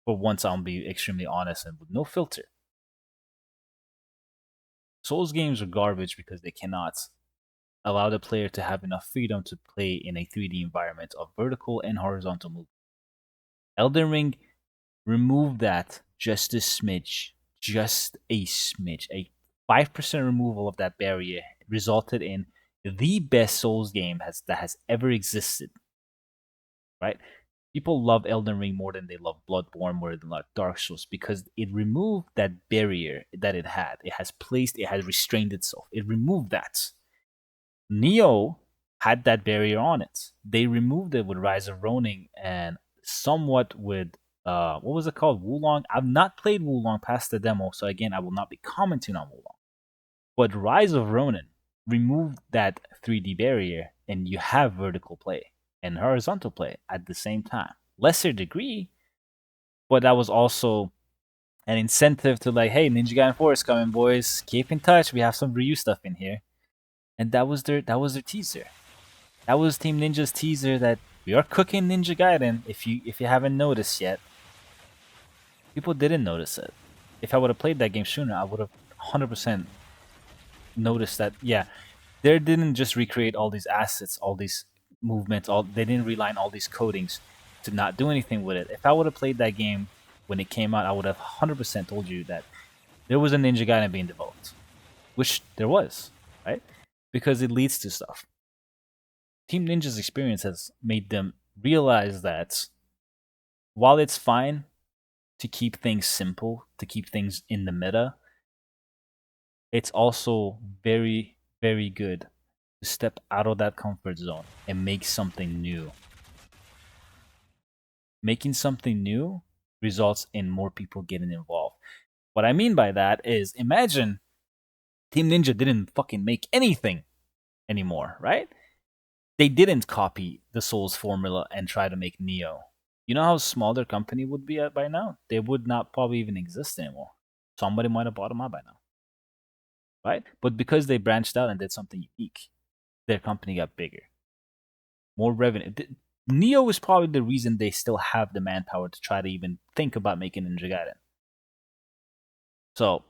but once I'll be extremely honest and with no filter. Souls games are garbage because they cannot allow the player to have enough freedom to play in a 3D environment of vertical and horizontal movement. Elden Ring removed that just a smidge. Just a smidge. A 5% removal of that barrier resulted in the best Souls game that has ever existed. Right? People love Elden Ring more than they love Bloodborne, more than like Dark Souls, because it removed that barrier that it had. It has restrained itself. It removed that. Neo had that barrier on it. They removed it with Rise of Ronin and somewhat with what was it called? Wulong. I've not played Wulong past the demo, so again, I will not be commenting on Wulong. But Rise of Ronin removed that 3D barrier, and you have vertical play and horizontal play at the same time. Lesser degree, but that was also an incentive to like, hey, Ninja Gaiden 4 is coming, boys. Keep in touch. We have some Ryu stuff in here, and that was their teaser. That was Team Ninja's teaser that we are cooking Ninja Gaiden. If you haven't noticed yet, people didn't notice it. If I would have played that game sooner, I would have 100% noticed that. Yeah, they didn't just recreate all these assets, all these movements. They didn't rely on all these codings to not do anything with it. If I would have played that game when it came out, I would have 100% told you that there was a Ninja Gaiden being developed, which there was, right? Because it leads to stuff. Team Ninja's experience has made them realize that while it's fine to keep things simple, to keep things in the meta, it's also very, very good to step out of that comfort zone and make something new. Making something new results in more people getting involved. What I mean by that is imagine Team Ninja didn't fucking make anything anymore, right? They didn't copy the Souls formula and try to make Neo. You know how small their company would be at by now? They would not probably even exist anymore. Somebody might have bought them out by now, right? But because they branched out and did something unique, their company got bigger, more revenue. Neo is probably the reason they still have the manpower to try to even think about making Ninja Gaiden. So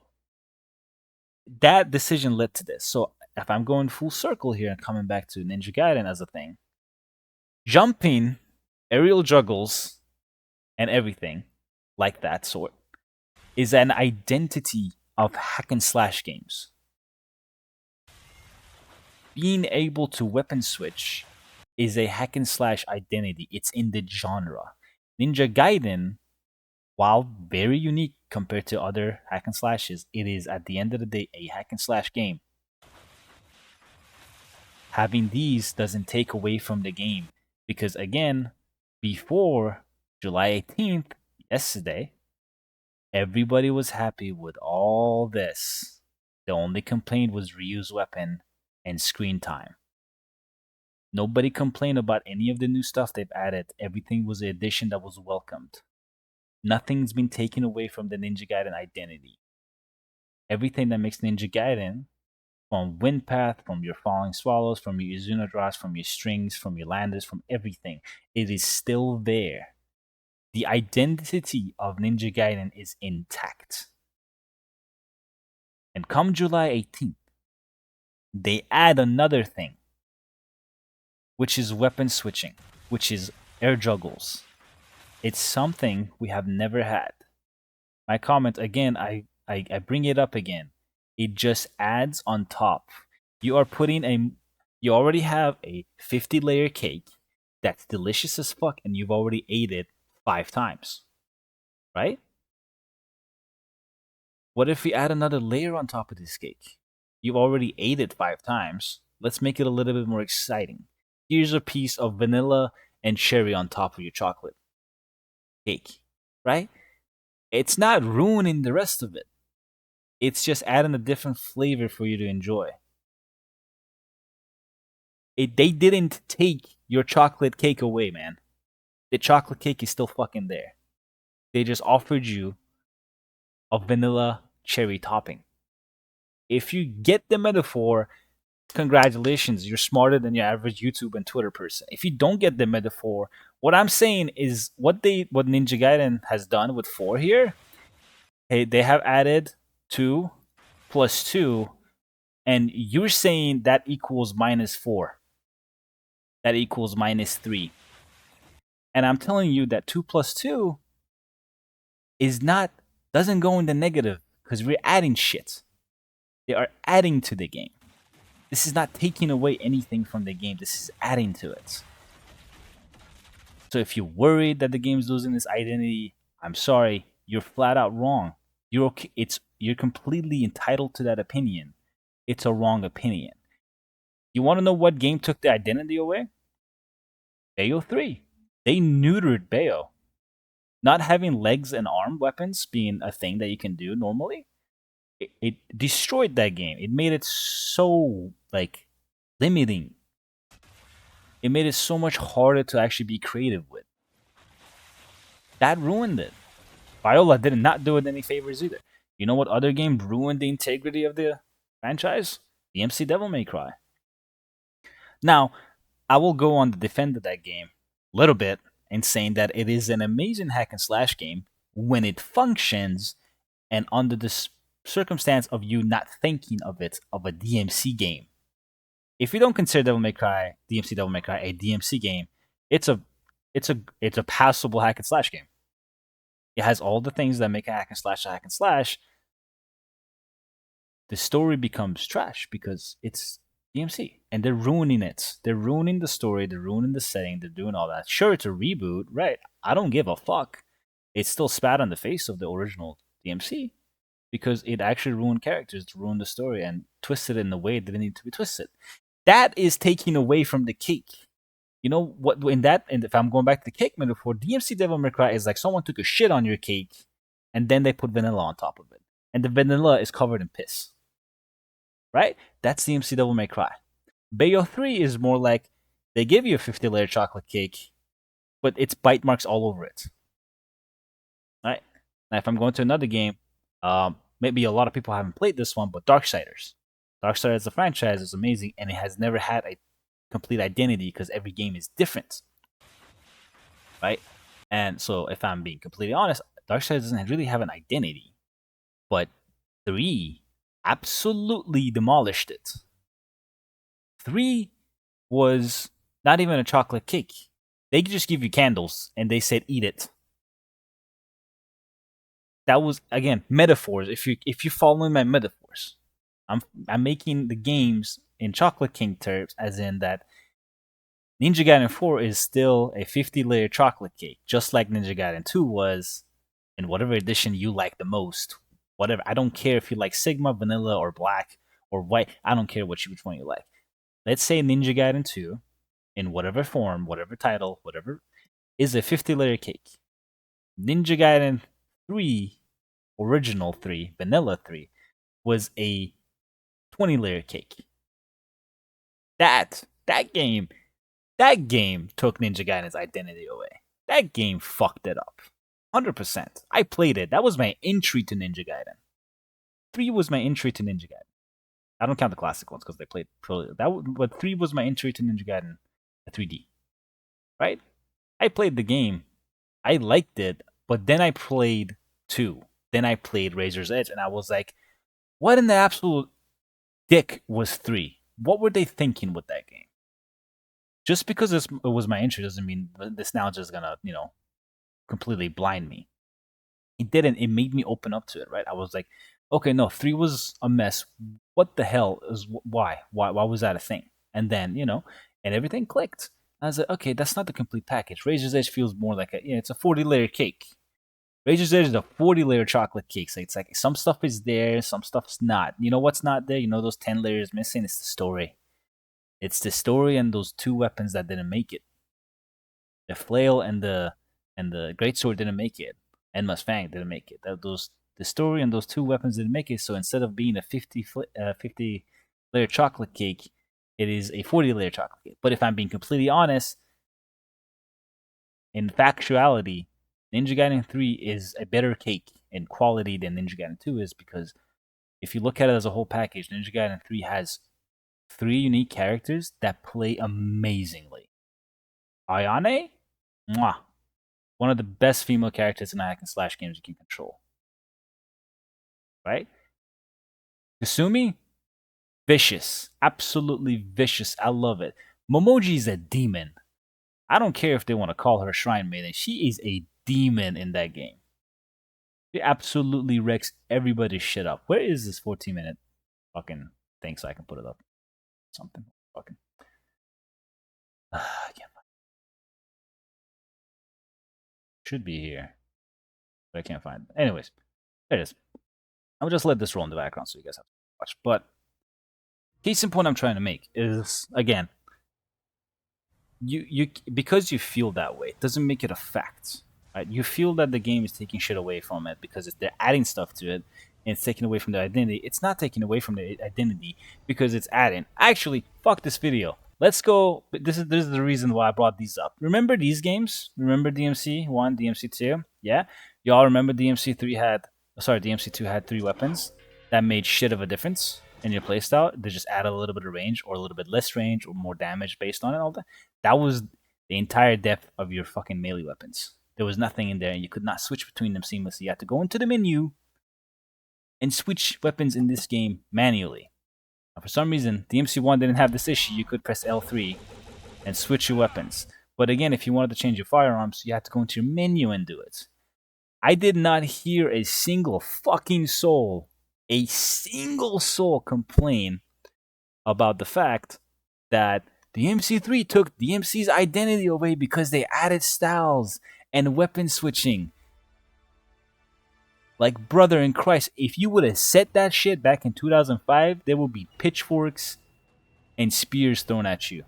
that decision led to this. So if I'm going full circle here and coming back to Ninja Gaiden as a thing, jumping, aerial juggles, and everything like that sort is an identity of hack and slash games. Being able to weapon switch is a hack and slash identity. It's in the genre. Ninja Gaiden, while very unique compared to other hack and slashes, it is at the end of the day a hack and slash game. Having these doesn't take away from the game because again, before July 18th, yesterday, everybody was happy with all this. The only complaint was reuse weapon and screen time. Nobody complained about any of the new stuff they've added. Everything was an addition that was welcomed. Nothing's been taken away from the Ninja Gaiden identity. Everything that makes Ninja Gaiden, from Wind Path, from your Falling Swallows, from your Izuna Draws, from your strings, from your landers, from everything, it is still there. The identity of Ninja Gaiden is intact. And come July 18th, they add another thing, which is weapon switching, which is air juggles. It's something we have never had. My comment again, I bring it up again. It just adds on top. You already have a 50-layer cake that's delicious as fuck, and you've already ate it 5 times, right? What if we add another layer on top of this cake? You've already ate it 5 times. Let's make it a little bit more exciting. Here's a piece of vanilla and cherry on top of your chocolate cake, right? It's not ruining the rest of it. It's just adding a different flavor for you to enjoy. They didn't take your chocolate cake away, man. The chocolate cake is still fucking there. They just offered you a vanilla cherry topping. If you get the metaphor, congratulations, you're smarter than your average YouTube and Twitter person. If you don't get the metaphor, what I'm saying is what Ninja Gaiden has done with 4 here, hey, they have added 2 plus 2, and you're saying that equals -4. That equals -3. And I'm telling you that 2 plus 2 doesn't go in the negative because we're adding shit. They are adding to the game. This is not taking away anything from the game. This is adding to it. So if you're worried that the game's losing its identity, I'm sorry, you're flat out wrong. You're completely entitled to that opinion. It's a wrong opinion. You want to know what game took the identity away? Bayo 3. They neutered Bayo. Not having legs and arm weapons being a thing that you can do normally, it destroyed that game. It made it so like limiting. It made it so much harder to actually be creative with. That ruined it. Viola did not do it any favors either. You know what other game ruined the integrity of the franchise? DMC Devil May Cry. Now, I will go on to defend that game a little bit in saying that it is an amazing hack and slash game when it functions and under the circumstance of you not thinking of it of a DMC game. If you don't consider Devil May Cry, DMC Devil May Cry a DMC game, it's a passable hack and slash game. It has all the things that make a hack and slash a hack and slash. The story becomes trash because it's DMC and they're ruining it. They're ruining the story, they're ruining the setting, they're doing all that. Sure, it's a reboot, right? I don't give a fuck. It's still spat on the face of the original DMC because it actually ruined characters, ruined the story, and twisted it in the way it didn't need to be twisted. That is taking away from the cake. You know what? In that, and if I'm going back to the cake metaphor, DMC Devil May Cry is like someone took a shit on your cake, and then they put vanilla on top of it, and the vanilla is covered in piss. Right? That's DMC Devil May Cry. Bayo 3 is more like they give you a 50-layer chocolate cake, but it's bite marks all over it. Right? Now, if I'm going to another game, maybe a lot of people haven't played this one, but Darksiders. Darksiders, the franchise, is amazing, and it has never had a complete identity because every game is different. Right? And so, if I'm being completely honest, Darksiders doesn't really have an identity, but 3 absolutely demolished it. 3 was not even a chocolate cake. They just give you candles and they said eat it. That was again metaphors. If you follow my metaphors, I'm making the games in Chocolate King terms, as in that Ninja Gaiden 4 is still a 50-layer chocolate cake, just like Ninja Gaiden 2 was in whatever edition you like the most. Whatever. I don't care if you like Sigma, Vanilla, or Black, or White. I don't care which one you like. Let's say Ninja Gaiden 2, in whatever form, whatever title, whatever, is a 50-layer cake. Ninja Gaiden 3, original 3, Vanilla 3, was a 20-layer cake. That game took Ninja Gaiden's identity away. That game fucked it up. 100%. I played it. That was my entry to Ninja Gaiden. 3 was my entry to Ninja Gaiden. I don't count the classic ones because they played pro. But 3 was my entry to Ninja Gaiden 3D. Right? I played the game. I liked it, but then I played 2. Then I played Razor's Edge, and I was like, what in the absolute dick was 3? What were they thinking with that game? Just because it was my entry doesn't mean this now just gonna, completely blind me. It didn't. It made me open up to it, right? I was like, okay, no, 3 was a mess. What the hell is why? Why was that a thing? And then, and everything clicked. I was like, okay, that's not the complete package. Razor's Edge feels more like it's a 40-layer cake. Razor's Edge is a 40-layer chocolate cake. So it's like some stuff is there, some stuff's not. You know what's not there? You know those 10 layers missing? It's the story. It's the story and those 2 weapons that didn't make it. The flail and the greatsword didn't make it. Enma's Fang didn't make it. The story and those 2 weapons didn't make it. So instead of being a 50-layer chocolate cake, it is a 40-layer chocolate cake. But if I'm being completely honest, in factuality, Ninja Gaiden 3 is a better cake in quality than Ninja Gaiden 2 is, because if you look at it as a whole package, Ninja Gaiden 3 has 3 unique characters that play amazingly. Ayane, mwah, one of the best female characters in hack and slash games you can control. Right? Kasumi, vicious. Absolutely vicious. I love it. Momoji's a demon. I don't care if they want to call her Shrine Maiden. She is a demon in that game. She absolutely wrecks everybody's shit up. Where is this 14-minute fucking thing so I can put it up? Something. Fucking. I can't find it. Should be here. But I can't find it. Anyways, there it is. I'll just let this roll in the background so you guys have to watch. But case in point I'm trying to make is, again, you because you feel that way, it doesn't make it a fact. Right? You feel that the game is taking shit away from it because they're adding stuff to it and it's taking away from the identity. It's not taking away from the identity because it's adding. Actually, fuck this video. Let's go. This is the reason why I brought these up. Remember these games? Remember DMC 1, DMC 2? Yeah? Y'all remember DMC 3 had, sorry, DMC 2 had 3 weapons that made shit of a difference in your playstyle. They just added a little bit of range or a little bit less range or more damage based on it. All that. That was the entire depth of your fucking melee weapons. There was nothing in there, and you could not switch between them seamlessly. You had to go into the menu and switch weapons in this game manually. Now, for some reason, DMC1 didn't have this issue. You could press L3 and switch your weapons. But again, if you wanted to change your firearms, you had to go into your menu and do it. I did not hear a single fucking soul, complain about the fact that DMC3 took DMC's identity away because they added styles and weapon switching. Like, brother in Christ, if you would have said that shit back in 2005, there would be pitchforks and spears thrown at you.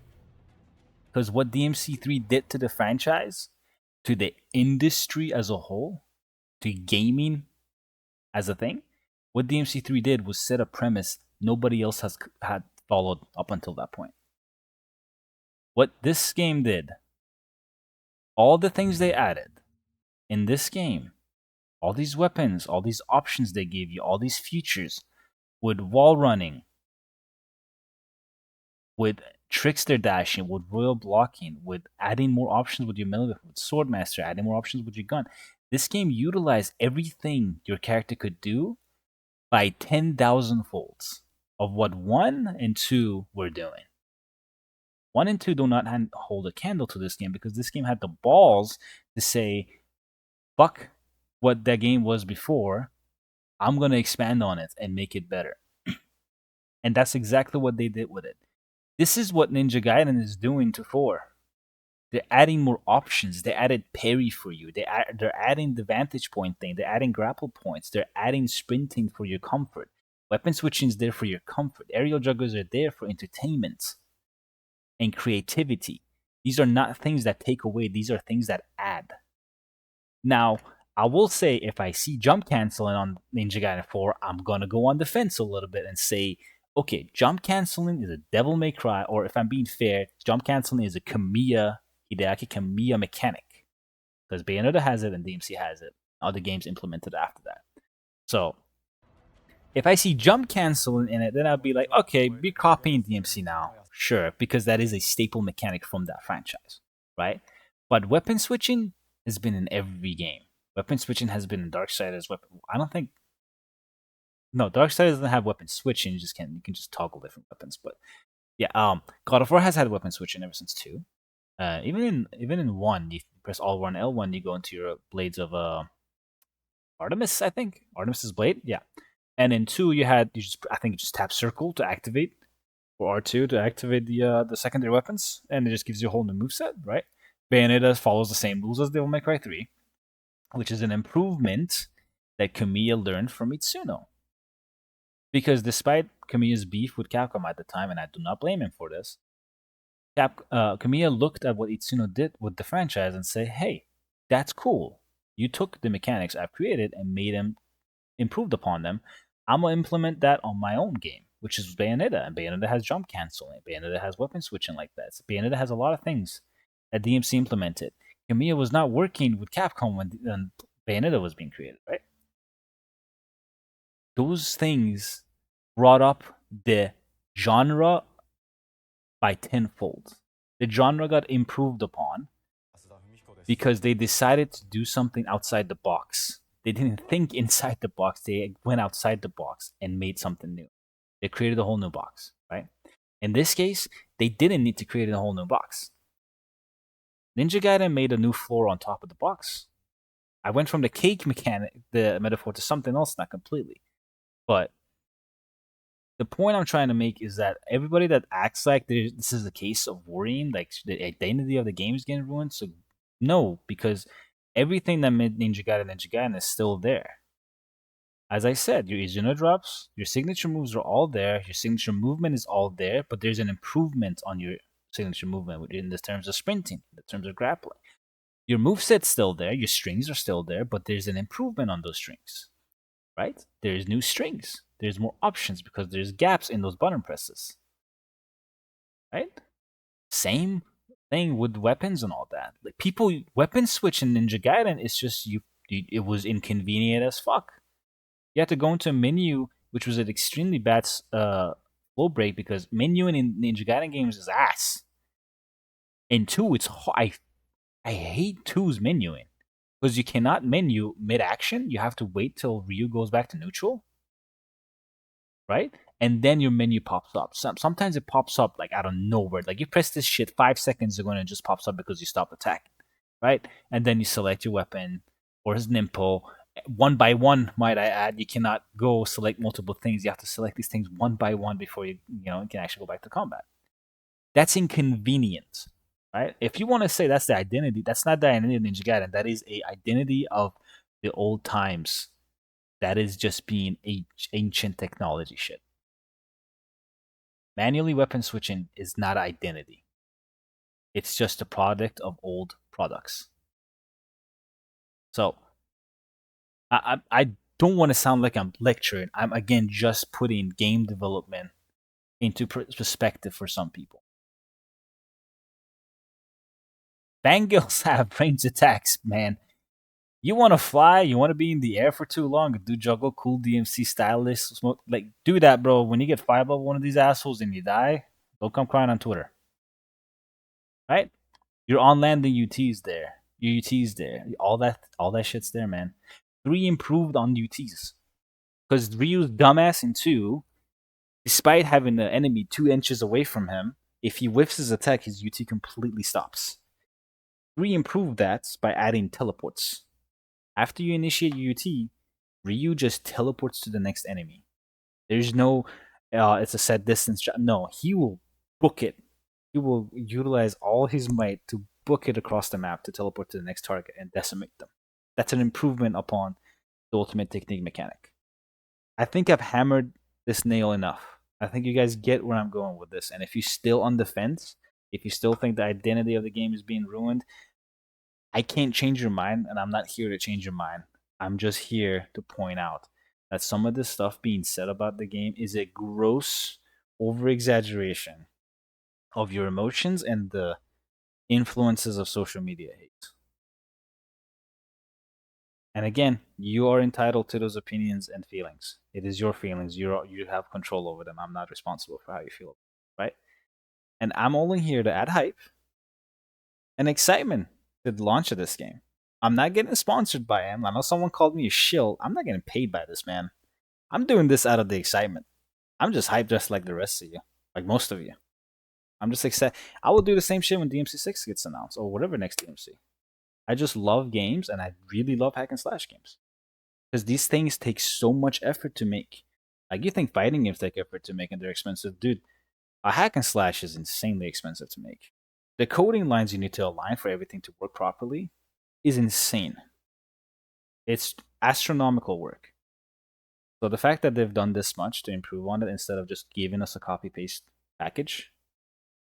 Because what DMC3 did to the franchise, to the industry as a whole, to gaming as a thing, what DMC3 did was set a premise nobody else had followed up until that point. What this game did, all the things they added in this game, all these weapons, all these options they gave you, all these features, with wall running, with trickster dashing, with royal blocking, with adding more options with your melee, with swordmaster, adding more options with your gun. This game utilized everything your character could do by 10,000 folds of what 1 and 2 were doing. 1 and 2 do not hold a candle to this game because this game had the balls to say, fuck what that game was before. I'm going to expand on it and make it better. And that's exactly what they did with it. This is what Ninja Gaiden is doing to 4. They're adding more options. They added parry for you. They're adding the vantage point thing. They're adding grapple points. They're adding sprinting for your comfort. Weapon switching is there for your comfort. Aerial jugglers are there for entertainment and creativity. These are not things that take away. These are things that add. Now, I will say if I see jump canceling on Ninja Gaiden 4, I'm going to go on the fence a little bit and say, okay, jump canceling is a Devil May Cry, or if I'm being fair, jump canceling is a Hideaki Kamiya mechanic. Because Bayonetta has it and DMC has it. Other games implemented after that. So, if I see jump canceling in it, then I'll be like, okay, be copying DMC now. Sure, because that is a staple mechanic from that franchise, right? But weapon switching has been in every game. Weapon switching has been in Darksiders weapon. I don't think. No, Darksiders doesn't have weapon switching. You can just toggle different weapons. But yeah, God of War has had weapon switching ever since 2. Even in 1, you press Alt 1 L1, you go into your blades of Artemis. I think Artemis's blade. Yeah, and in 2 you just tap circle to activate, or R2 to activate the secondary weapons, and it just gives you a whole new moveset, right? Bayonetta follows the same rules as Devil May Cry 3, which is an improvement that Kamiya learned from Itsuno. Because despite Kamiya's beef with Capcom at the time, and I do not blame him for this, Kamiya looked at what Itsuno did with the franchise and said, hey, that's cool. You took the mechanics I've created and made them, improved upon them. I'm going to implement that on my own game, which is Bayonetta. And Bayonetta has jump canceling. Bayonetta has weapon switching like that. So Bayonetta has a lot of things that DMC implemented. Kamiya was not working with Capcom when Bayonetta was being created, right? Those things brought up the genre by tenfold. The genre got improved upon because they decided to do something outside the box. They didn't think inside the box. They went outside the box and made something new. They created a whole new box, right? In this case, they didn't need to create a whole new box. Ninja Gaiden made a new floor on top of the box. I went from the cake mechanic, the metaphor, to something else, not completely. But the point I'm trying to make is that everybody that acts like this is a case of worrying, like the identity of the game is getting ruined, so no, because everything that made Ninja Gaiden is still there. As I said, your Izuna drops, your signature moves are all there, your signature movement is all there, but there's an improvement on your signature movement in the terms of sprinting, in the terms of grappling. Your moveset's still there, your strings are still there, but there's an improvement on those strings, right? There's new strings, there's more options because there's gaps in those button presses, right? Same thing with weapons and all that. Like people, weapon switch in Ninja Gaiden is just it was inconvenient as fuck. You had to go into a menu, which was an extremely bad flow break because menuing in Ninja Gaiden games is ass. In two, I hate two's menuing because you cannot menu mid action. You have to wait till Ryu goes back to neutral, right? And then your menu pops up. Sometimes it pops up like out of nowhere. Like you press this shit 5 seconds ago and it just pops up because you stopped attacking, right? And then you select your weapon or his nimpo. One by one, might I add, you cannot go select multiple things. You have to select these things one by one before you can actually go back to combat. That's inconvenient, right? If you want to say that's the identity, that's not the identity of Ninja Gaiden. That is a identity of the old times. That is just being ancient technology shit. Manually weapon switching is not identity. It's just a product of old products. So I don't want to sound like I'm lecturing. I'm again just putting game development into perspective for some people. Bangles have range attacks, man. You want to fly, you want to be in the air for too long, do juggle, cool DMC stylish, smoke, like do that, bro. When you get five by one of these assholes and you die, don't come crying on Twitter, right? You're on landing UTs there, your UTs there, all that shit's there, man. 3 improved on UTs because Ryu's dumbass in 2, despite having the enemy 2 inches away from him, if he whiffs his attack, his UT completely stops. 3 improved that by adding teleports. After you initiate your UT, Ryu just teleports to the next enemy. There's no, it's a set distance. No, he will book it. He will utilize all his might to book it across the map to teleport to the next target and decimate them. That's an improvement upon the ultimate technique mechanic. I think I've hammered this nail enough. I think you guys get where I'm going with this. And if you're still on the fence, if you still think the identity of the game is being ruined, I can't change your mind, and I'm not here to change your mind. I'm just here to point out that some of the stuff being said about the game is a gross over exaggeration of your emotions and the influences of social media hate. And again, you are entitled to those opinions and feelings. It is your feelings. You have control over them. I'm not responsible for how you feel, right? And I'm only here to add hype and excitement to the launch of this game. I'm not getting sponsored by him. I know someone called me a shill. I'm not getting paid by this man. I'm doing this out of the excitement. I'm just hyped just like the rest of you, like most of you. I'm just excited. I will do the same shit when DMC6 gets announced or whatever next DMC. I just love games and I really love hack and slash games because these things take so much effort to make. Like you think fighting games take effort to make and they're expensive, dude. A hack and slash is insanely expensive to make. The coding lines you need to align for everything to work properly is insane. It's astronomical work. So the fact that they've done this much to improve on it instead of just giving us a copy paste package,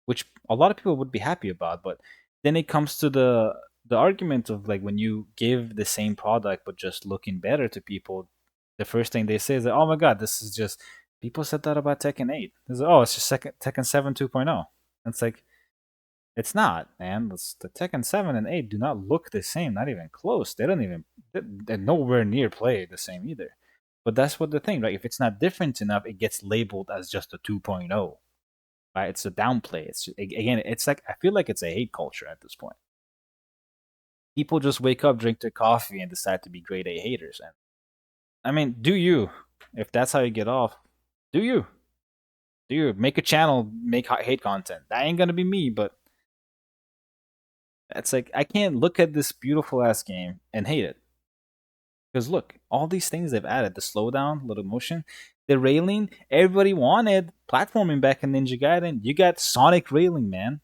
which a lot of people would be happy about, but then it comes to the argument of like when you give the same product but just looking better to people, the first thing they say is that, oh my god, this is just people said that about Tekken 8. It's like, oh, it's just Tekken 7 2.0. It's like it's not, man. The Tekken 7 and 8 do not look the same, not even close. They don't even, they're nowhere near play the same either. But that's what the thing, right? If it's not different enough, it gets labeled as just a 2.0, right? It's a downplay. It's just, again, it's like, I feel like it's a hate culture at this point. People just wake up, drink their coffee, and decide to be grade A haters. And I mean, do you? If that's how you get off, do you? Do you make a channel, make hate content? That ain't gonna be me, but it's like I can't look at this beautiful ass game and hate it. Because look, all these things they've added, the slowdown, little motion, the railing, everybody wanted platforming back in Ninja Gaiden. You got Sonic railing, man.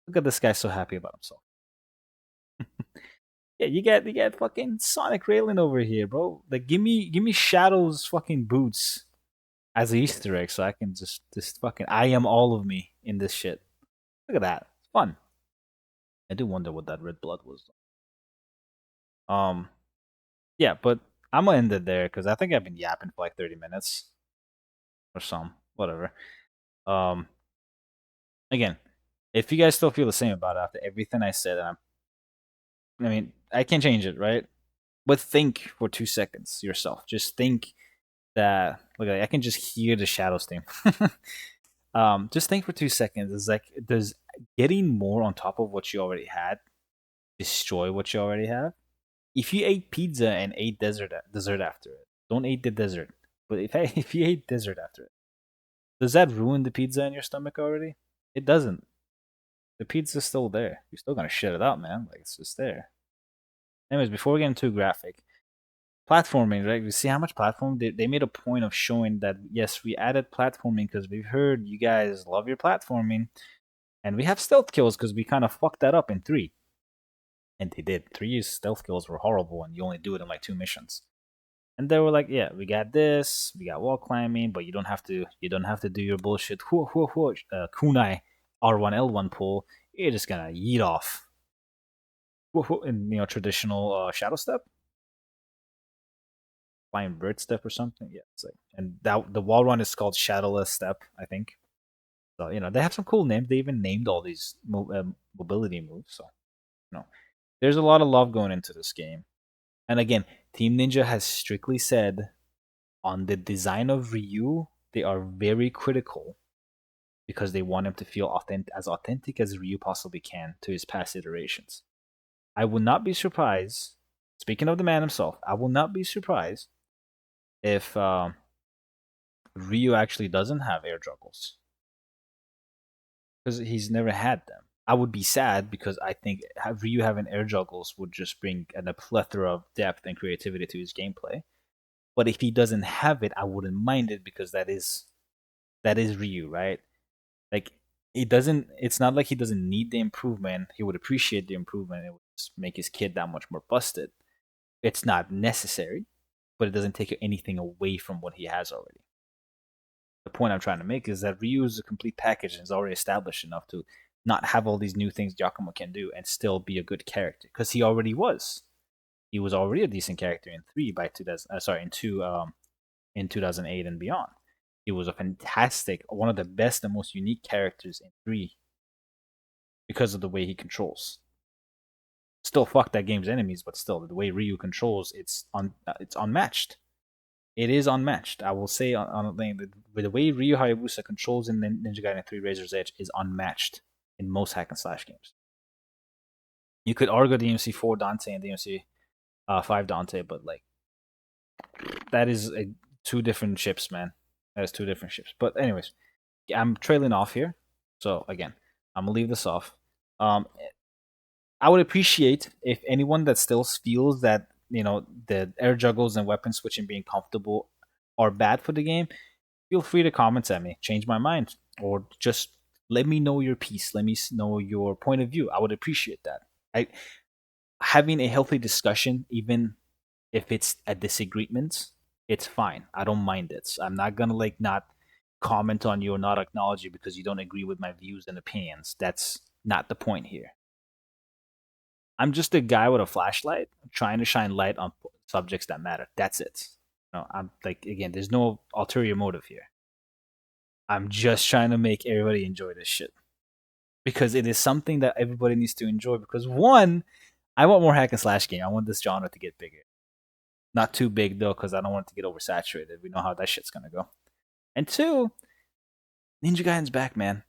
Look at this guy so happy about himself. Yeah, you got fucking Sonic railing over here, bro. Like give me Shadow's fucking boots as an Easter egg so I can just fucking I am all of me in this shit. Look at that. It's fun. I do wonder what that red blood was. Um, yeah, but I'm gonna end it there because I think I've been yapping for like 30 minutes or some, whatever. Um, again, if you guys still feel the same about it after everything I said, I mean, I can't change it, right? But think for 2 seconds yourself. Just think that look, I can just hear the shadows theme. Just think for 2 seconds. It's like does getting more on top of what you already had destroy what you already have? If you ate pizza and ate dessert after it, don't eat the dessert. But if you ate dessert after it, does that ruin the pizza in your stomach already? It doesn't. The pizza's still there. You're still gonna shit it out, man. Like it's just there. Anyways, before we get too graphic, platforming, right? You see how much platform they made a point of showing that yes, we added platforming because we've heard you guys love your platforming, and we have stealth kills because we kind of fucked that up in three, and they did. Three's stealth kills were horrible, and you only do it in like 2 missions. And they were like, yeah, we got this, we got wall climbing, but you don't have to do your bullshit kunai R1L1 pull. You're just gonna yeet off in traditional shadow step, flying bird step or something. Yeah, it's like, and that the wall run is called shadowless step, I think. So they have some cool names. They even named all these mobility moves. So there's a lot of love going into this game. And again, Team Ninja has strictly said on the design of Ryu, they are very critical because they want him to feel authentic as Ryu possibly can to his past iterations. I will not be surprised. Speaking of the man himself, I will not be surprised if Ryu actually doesn't have air juggles because he's never had them. I would be sad because I think Ryu having air juggles would just bring a plethora of depth and creativity to his gameplay. But if he doesn't have it, I wouldn't mind it because that is Ryu, right? Like it doesn't. It's not like he doesn't need the improvement. He would appreciate the improvement. It would just make his kid that much more busted. It's not necessary, but it doesn't take anything away from what he has already. The point I'm trying to make is that Ryu is a complete package and is already established enough to not have all these new things Giacomo can do and still be a good character because he already was. He was already a decent character in three by 2000. Sorry, in 2008 and beyond. He was a fantastic, one of the best and most unique characters in three because of the way he controls. Still, fuck that game's enemies, but still, the way Ryu controls, it's unmatched. It is unmatched. I will say on a thing that the way Ryu Hayabusa controls in Ninja Gaiden 3 Razor's Edge is unmatched in most hack and slash games. You could argue DMC4 Dante and DMC5 Dante, but like that is two different ships, man. That is two different ships. But anyways, I'm trailing off here. So again, I'm gonna leave this off. I would appreciate if anyone that still feels that the air juggles and weapon switching being comfortable are bad for the game. Feel free to comment at me, change my mind, or just let me know your piece. Let me know your point of view. I would appreciate that. I Having a healthy discussion, even if it's a disagreement, it's fine. I don't mind it. I'm not gonna like not comment on you or not acknowledge you because you don't agree with my views and opinions. That's not the point here. I'm just a guy with a flashlight trying to shine light on subjects that matter. That's it. I'm like again, there's no ulterior motive here. I'm just trying to make everybody enjoy this shit because it is something that everybody needs to enjoy. Because one, I want more hack and slash game. I want this genre to get bigger. Not too big though, because I don't want it to get oversaturated. We know how that shit's gonna go. And two, Ninja Gaiden's back, man.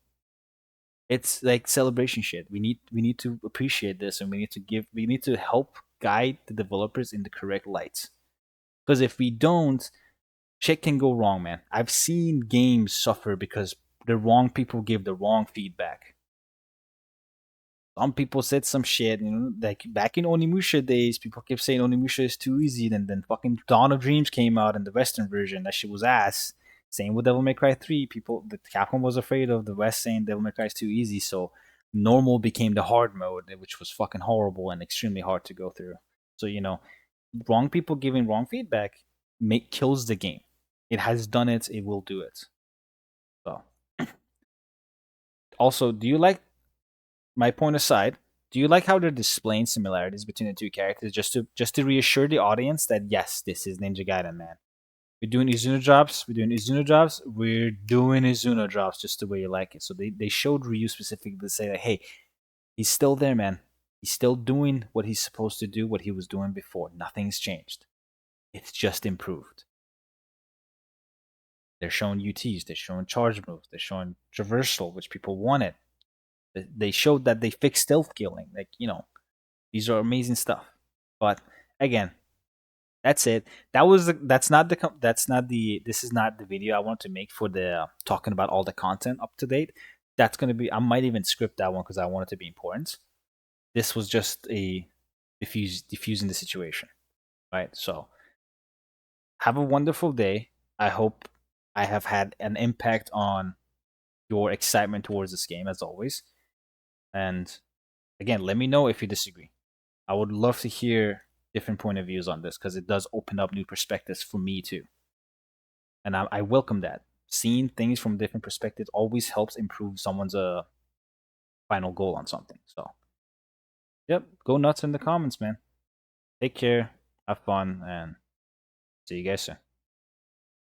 It's like celebration shit. We need to appreciate this, and we need to help guide the developers in the correct lights. Because if we don't, shit can go wrong, man. I've seen games suffer because the wrong people give the wrong feedback. Some people said some shit, like back in Onimusha days, people kept saying Onimusha is too easy. Then fucking Dawn of Dreams came out in the Western version. That shit was ass. Same with Devil May Cry 3. The Capcom was afraid of the West saying Devil May Cry is too easy, so normal became the hard mode, which was fucking horrible and extremely hard to go through. So wrong people giving wrong feedback kills the game. It has done it. It will do it. So, also, do you like my point aside? Do you like how they're displaying similarities between the two characters just to reassure the audience that yes, this is Ninja Gaiden, man. We're doing Izuna drops. We're doing Izuna drops. We're doing Izuna drops just the way you like it. So they showed Ryu specifically to say like, hey, he's still there, man. He's still doing what he's supposed to do, what he was doing before. Nothing's changed. It's just improved. They're showing UTs. They're showing charge moves. They're showing traversal, which people wanted. They showed that they fixed stealth killing. Like, these are amazing stuff. But again, that's it. This is not the video I want to make for the talking about all the content up to date. That's going to be, I might even script that one because I want it to be important. This was just a diffusing the situation, right? So have a wonderful day. I hope I have had an impact on your excitement towards this game as always. And again, let me know if you disagree. I would love to hear different point of views on this because it does open up new perspectives for me too. And I welcome that. Seeing things from different perspectives always helps improve someone's final goal on something. So, yep, go nuts in the comments, man. Take care, have fun, and see you guys soon.